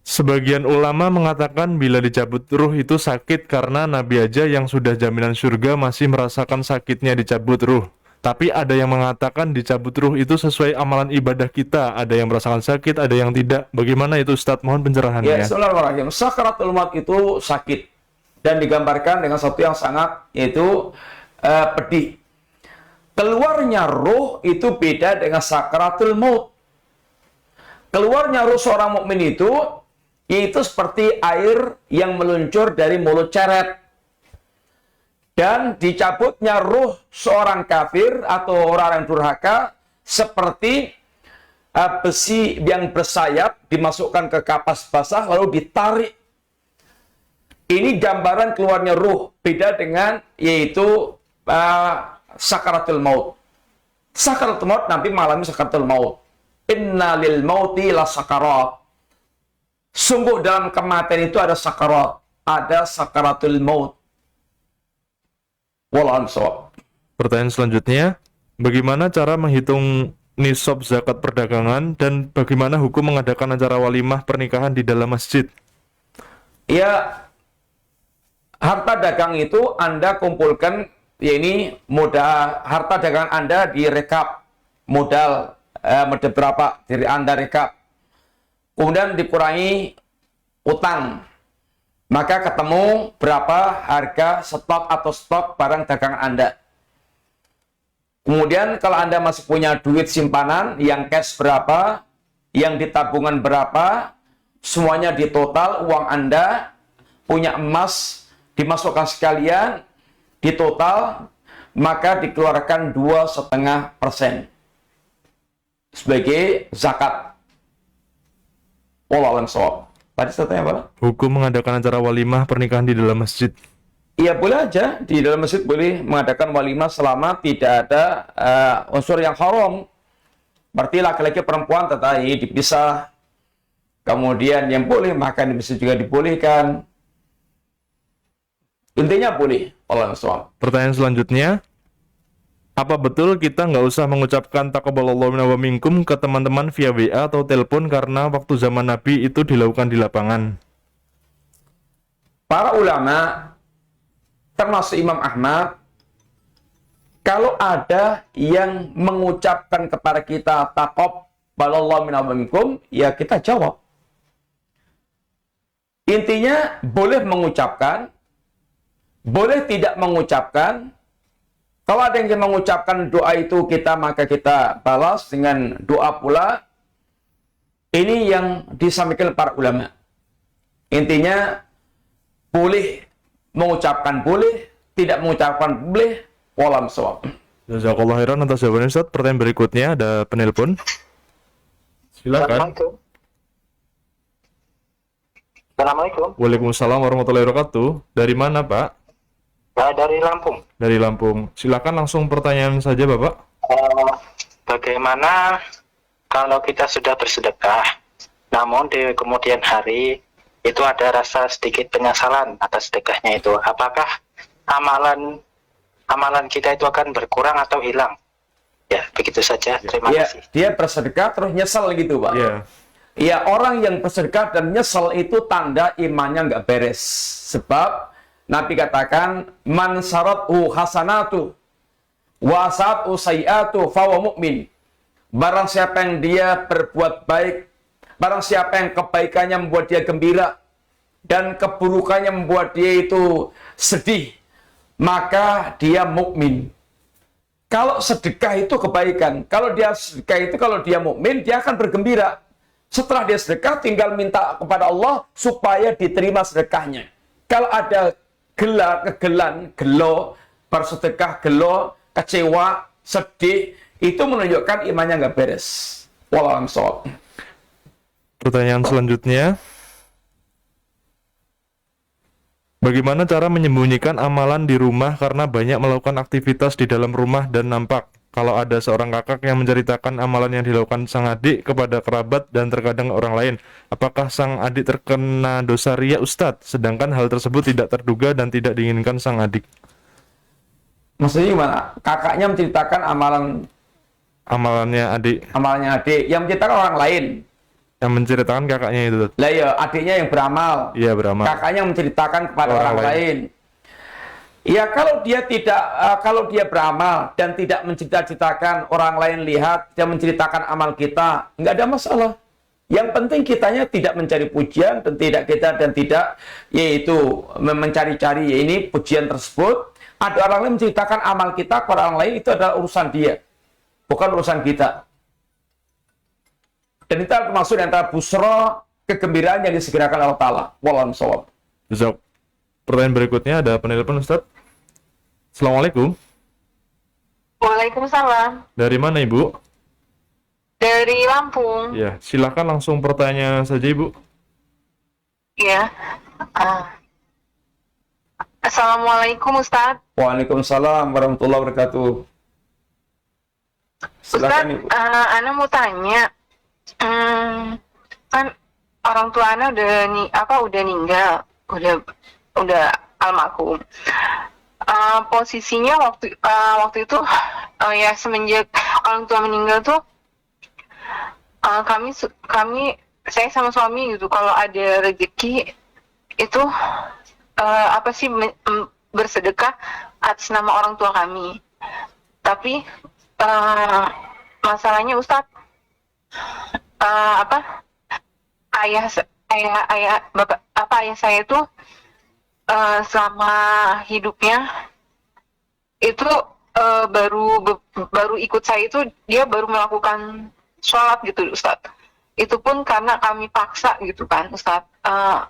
sebagian ulama mengatakan bila dicabut ruh itu sakit karena Nabi aja yang sudah jaminan surga masih merasakan sakitnya dicabut ruh. Tapi ada yang mengatakan dicabut ruh itu sesuai amalan ibadah kita. Ada yang merasakan sakit, ada yang tidak. Bagaimana itu Ustadz? Mohon pencerahannya. Ya, bismillahirrahmanirrahim. Sakaratul maut itu sakit. Dan digambarkan dengan sesuatu yang sangat, yaitu pedih. Keluarnya ruh itu beda dengan sakaratul maut. Keluarnya ruh seorang mukmin itu seperti air yang meluncur dari mulut ceret. Dan dicabutnya ruh seorang kafir atau orang yang durhaka seperti besi yang bersayap dimasukkan ke kapas basah lalu ditarik. Ini gambaran keluarnya ruh, beda dengan yaitu sakaratul maut. Sakaratul maut, Nabi mengalami sakaratul maut. Inna lil mauti la sakarat. Sungguh dalam kematian itu ada sakarat, ada sakaratul maut. Wallahu a'lam. Pertanyaan selanjutnya, bagaimana cara menghitung nisab zakat perdagangan dan bagaimana hukum mengadakan acara walimah pernikahan di dalam masjid? Ya, harta dagang itu Anda kumpulkan, ya ini modal harta dagang Anda direkap modal berapa dari Anda rekap. Kemudian dikurangi utang. Maka ketemu berapa harga stok atau stok barang dagangan Anda. Kemudian kalau Anda masih punya duit simpanan, yang cash berapa, yang di tabungan berapa, semuanya di total uang Anda, punya emas, dimasukkan sekalian, di total, maka dikeluarkan 2,5% sebagai zakat. Wallahu a'lam bishawab. Tadi saya tanya apa? Hukum mengadakan acara walimah pernikahan di dalam masjid. Iya boleh aja, di dalam masjid boleh mengadakan walimah selama tidak ada unsur yang haram. Berarti laki-laki perempuan tetap dipisah. Kemudian yang boleh makan di masjid juga dibolehkan. Intinya boleh. Allah SWT. Pertanyaan selanjutnya, apa betul kita nggak usah mengucapkan taqabbalallahu minna wa minkum ke teman-teman via WA atau telepon karena waktu zaman Nabi itu dilakukan di lapangan? Para ulama termasuk Imam Ahmad, kalau ada yang mengucapkan kepada kita taqabbalallahu minna wa minkum, ya kita jawab. Intinya boleh mengucapkan, boleh tidak mengucapkan. Kalau ada yang mengucapkan doa itu maka kita balas dengan doa pula. Ini yang disampaikan para ulama. Intinya boleh mengucapkan boleh, tidak mengucapkan boleh, walam sawab. Jazakallah khairan atas jawabannya Ustaz. Pertanyaan berikutnya ada penelpon. Silakan. Assalamualaikum. Waalaikumsalam warahmatullahi wabarakatuh. Dari mana, Pak? Dari Lampung. Dari Lampung. Silakan langsung pertanyaan saja, Bapak. Bagaimana kalau kita sudah bersedekah, namun di kemudian hari itu ada rasa sedikit penyesalan atas sedekahnya itu? Apakah amalan kita itu akan berkurang atau hilang? Ya, begitu saja. Terima kasih. Dia bersedekah terus nyesel gitu, Pak. Iya. Ya, orang yang bersedekah dan nyesel itu tanda imannya nggak beres. Sebab Nabi katakan, man syaratu hasanatu wa sa'atu sayi'atu fawa mu'min. Barang siapa yang dia berbuat baik, barang siapa yang kebaikannya membuat dia gembira dan keburukannya membuat dia itu sedih, maka dia mukmin. Kalau sedekah itu kebaikan, kalau dia sedekah itu kalau dia mukmin dia akan bergembira. Setelah dia sedekah tinggal minta kepada Allah supaya diterima sedekahnya. Kalau ada gelo, bersedekah gelo, kecewa, sedih, itu menunjukkan imannya nggak beres. Wallahu a'lam. Pertanyaan selanjutnya, bagaimana cara menyembunyikan amalan di rumah karena banyak melakukan aktivitas di dalam rumah dan nampak kalau ada seorang kakak yang menceritakan amalan yang dilakukan sang adik kepada kerabat dan terkadang orang lain? Apakah sang adik terkena dosa riya, Ustadz? Sedangkan hal tersebut tidak terduga dan tidak diinginkan sang adik. Maksudnya gimana? Kakaknya menceritakan Amalannya adik. amalannya adik, yang menceritakan orang lain. Yang menceritakan kakaknya itu. Lah ya, adiknya yang beramal. Iya, beramal. Kakaknya menceritakan kepada orang lain. Ya kalau dia beramal dan tidak menceritakan orang lain lihat, dia menceritakan amal kita, nggak ada masalah. Yang penting kitanya tidak mencari pujian dan tidak yaitu mencari-cari ini pujian tersebut. Ada orang lain menceritakan amal kita kepada orang lain, itu adalah urusan dia, bukan urusan kita. Dan itu termasuk antara busra, kegembiraan yang disegerakan Allah Ta'ala. Wallahu a'lam. Pertanyaan berikutnya ada penelpon Ustadz. Assalamualaikum. Waalaikumsalam. Dari mana Ibu? Dari Lampung. Ya, silakan langsung pertanyaan saja Ibu. Ya. Assalamualaikum Ustadz. Waalaikumsalam warahmatullahi wabarakatuh. Silakan Ibu. Ana mau tanya. Kan orang tua Ana udah meninggal, udah almarhum. Posisinya waktu itu ya semenjak orang tua meninggal tuh saya sama suami gitu kalau ada rezeki itu bersedekah atas nama orang tua kami. Tapi masalahnya Ustadz, ayah saya tuh selama hidupnya itu baru ikut saya itu dia baru melakukan sholat gitu Ustadz. Itu pun karena kami paksa gitu kan Ustadz.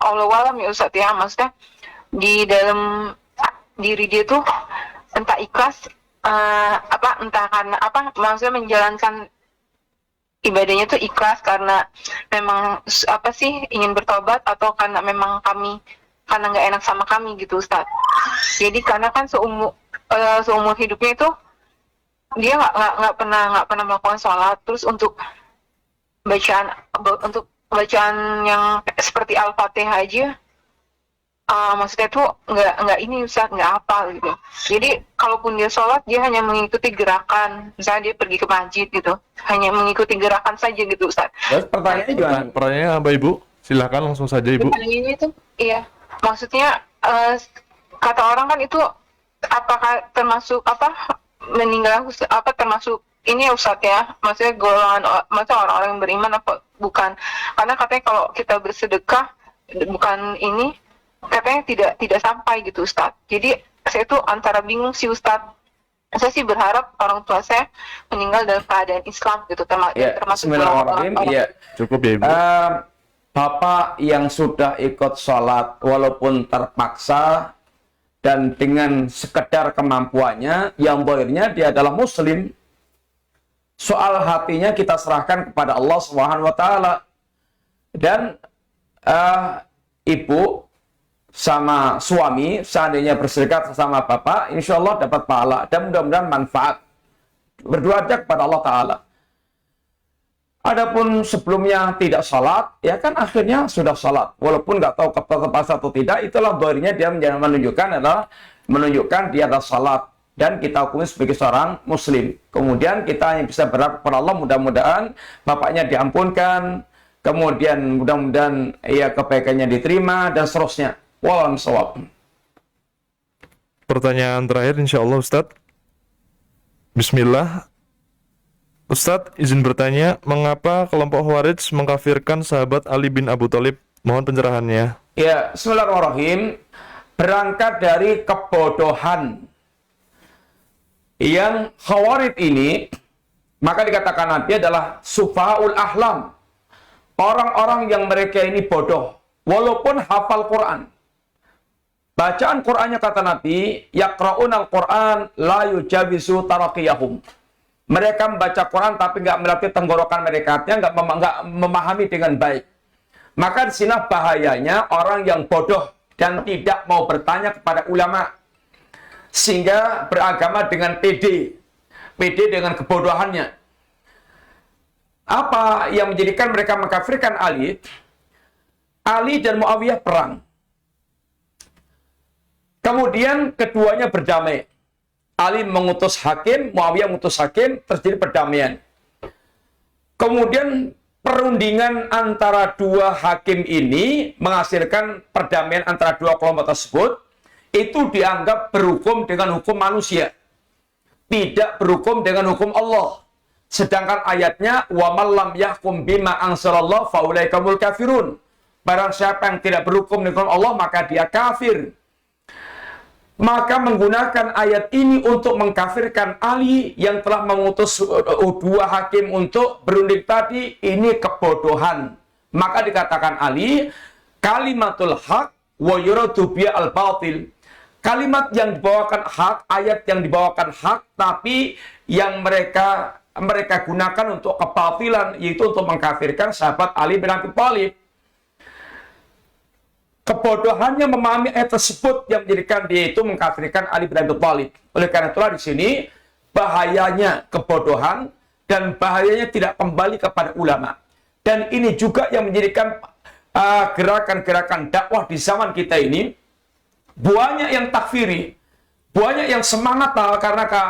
Allah walam ya Ustadz ya, maksudnya di dalam diri dia tuh entah ikhlas entah karena apa, maksudnya menjalankan ibadahnya tuh ikhlas karena memang apa sih ingin bertobat, atau karena memang kami karena nggak enak sama kami gitu Ustadz. Jadi karena kan seumur hidupnya itu dia nggak pernah melakukan sholat, terus untuk bacaan yang seperti Al-Fatihah aja maksudnya tuh nggak ini Ustaz, nggak hafal gitu. Jadi kalaupun dia sholat dia hanya mengikuti gerakan, misalnya dia pergi ke masjid gitu, hanya mengikuti gerakan saja gitu Ustaz. Terus pertanyaannya gimana? Pertanyaannya apa Ibu? Silakan langsung saja Ibu. Pertanyaannya itu iya, maksudnya kata orang kan itu apakah termasuk meninggal apa termasuk ini ya Ustaz ya, maksudnya golongan maksudnya orang-orang yang beriman apa bukan, karena katanya kalau kita bersedekah bukan ini, katanya tidak sampai gitu Ustaz. Jadi saya tuh antara bingung sih Ustaz. Saya sih berharap orang tua saya meninggal dalam keadaan Islam gitu, termasuk Bismillahirrahmanirrahim. Iya. Cukup ya Ibu. Bapak yang sudah ikut sholat walaupun terpaksa dan dengan sekedar kemampuannya, yang bolehnya dia adalah muslim. Soal hatinya kita serahkan kepada Allah Subhanahu wa taala. Dan ibu sama suami seandainya bersedekah sama bapak, insya Allah dapat pahala dan mudah-mudahan manfaat. Berdoa aja kepada Allah taala. Adapun sebelumnya tidak salat, ya kan akhirnya sudah salat. Walaupun nggak tahu terpaksa atau tidak, itulah doanya dia menunjukkan dia adalah salat. Dan kita hukumi sebagai seorang muslim. Kemudian kita hanya bisa berharap kepada Allah, mudah-mudahan bapaknya diampunkan, kemudian mudah-mudahan ya kebaikannya diterima, dan seterusnya. Wallahu shawab. Pertanyaan terakhir insya Allah Ustadz. Bismillah. Ustadz, izin bertanya, mengapa kelompok Khawarij mengkafirkan sahabat Ali bin Abu Thalib? Mohon pencerahannya. Ya, bismillahirrahmanirrahim. Berangkat dari kebodohan yang Khawarij ini, maka dikatakan Nabi adalah sufahaul ahlam. Orang-orang yang mereka ini bodoh, walaupun hafal Quran. Bacaan Qurannya kata Nabi, yaqra'unal Quran la yujawizu taraqiyahum. Mereka membaca Quran tapi nggak melatih tenggorokan mereka, artinya nggak memahami dengan baik. Maka di sini bahayanya orang yang bodoh dan tidak mau bertanya kepada ulama, sehingga beragama dengan PD dengan kebodohannya. Apa yang menjadikan mereka mengkafirkan Ali? Ali dan Muawiyah perang. Kemudian keduanya berdamai. Ali mengutus hakim, Muawiyah mengutus hakim, terjadi perdamaian. Kemudian perundingan antara dua hakim ini menghasilkan perdamaian antara dua kelompok tersebut. Itu dianggap berhukum dengan hukum manusia, tidak berhukum dengan hukum Allah. Sedangkan ayatnya wa man lam yahkum bima anzalallahu faulaikamul kafirun. Barang siapa yang tidak berhukum dengan Allah maka dia kafir. Maka menggunakan ayat ini untuk mengkafirkan Ali yang telah mengutus dua hakim untuk berunding tadi, ini kebodohan. Maka dikatakan Ali kalimatul haq wa yuradu biha al batil. Kalimat yang dibawakan hak, ayat yang dibawakan hak, tapi yang mereka gunakan untuk kebatilan, yaitu untuk mengkafirkan sahabat Ali bin Abi Thalib. Kebodohannya memahami ayat tersebut yang menjadikan dia itu mengkafirkan Ali bin Abi Thalib. Oleh karena itulah di sini bahayanya kebodohan dan bahayanya tidak kembali kepada ulama. Dan ini juga yang menjadikan gerakan-gerakan dakwah di zaman kita ini banyak yang takfiri, banyak yang semangat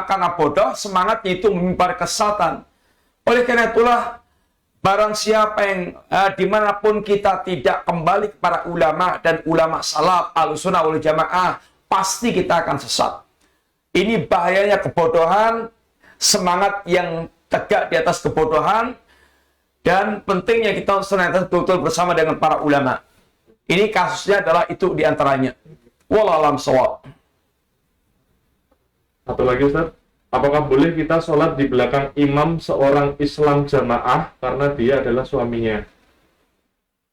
karena bodoh, semangatnya itu menyebar kesesatan. Oleh karena itulah barang siapa yang dimanapun kita tidak kembali kepada ulama dan ulama salaf al-sunnah wal jamaah, pasti kita akan sesat. Ini bahayanya kebodohan, semangat yang tegak di atas kebodohan, dan pentingnya kita senantiasa betul-betul bersama dengan para ulama. Ini kasusnya adalah itu diantaranya. Wallahu a'lam shawab. Satu lagi Ustaz. Apakah boleh kita sholat di belakang imam seorang Islam jamaah karena dia adalah suaminya?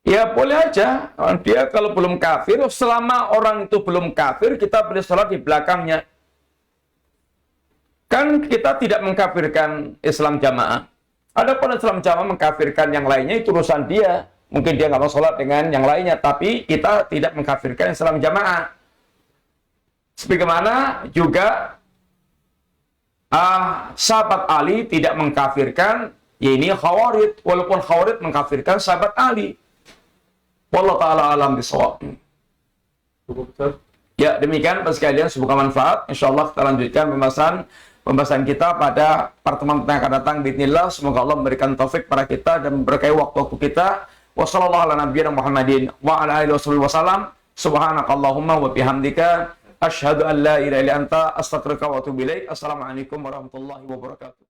Ya boleh aja. Dia kalau belum kafir, selama orang itu belum kafir, kita boleh sholat di belakangnya. Kan kita tidak mengkafirkan Islam jamaah. Adapun Islam jamaah mengkafirkan yang lainnya, itu urusan dia. Mungkin dia nggak mau sholat dengan yang lainnya, tapi kita tidak mengkafirkan Islam jamaah. Sebagaimana juga sahabat Ali tidak mengkafirkan, ya ini Khawarij, walaupun Khawarij mengkafirkan sahabat Ali. Wallahu ta'ala alam bisawab. Cukup, Ustaz. Ya, demikian Bapak sekalian, semoga manfaat. Insyaallah kita lanjutkan pembahasan kita pada pertemuan yang akan datang bismillah. Semoga Allah memberikan taufik para kita dan memberkahi waktu kita. Wassallallahu ala nabiyyina Muhammadin wa ala alihi wasallam. Subhanakallahumma wa bihamdika asyhadu an la ilaha illa anta astaghfiruka wa atubu ilaik. Assalamualaikum warahmatullahi wabarakatuh.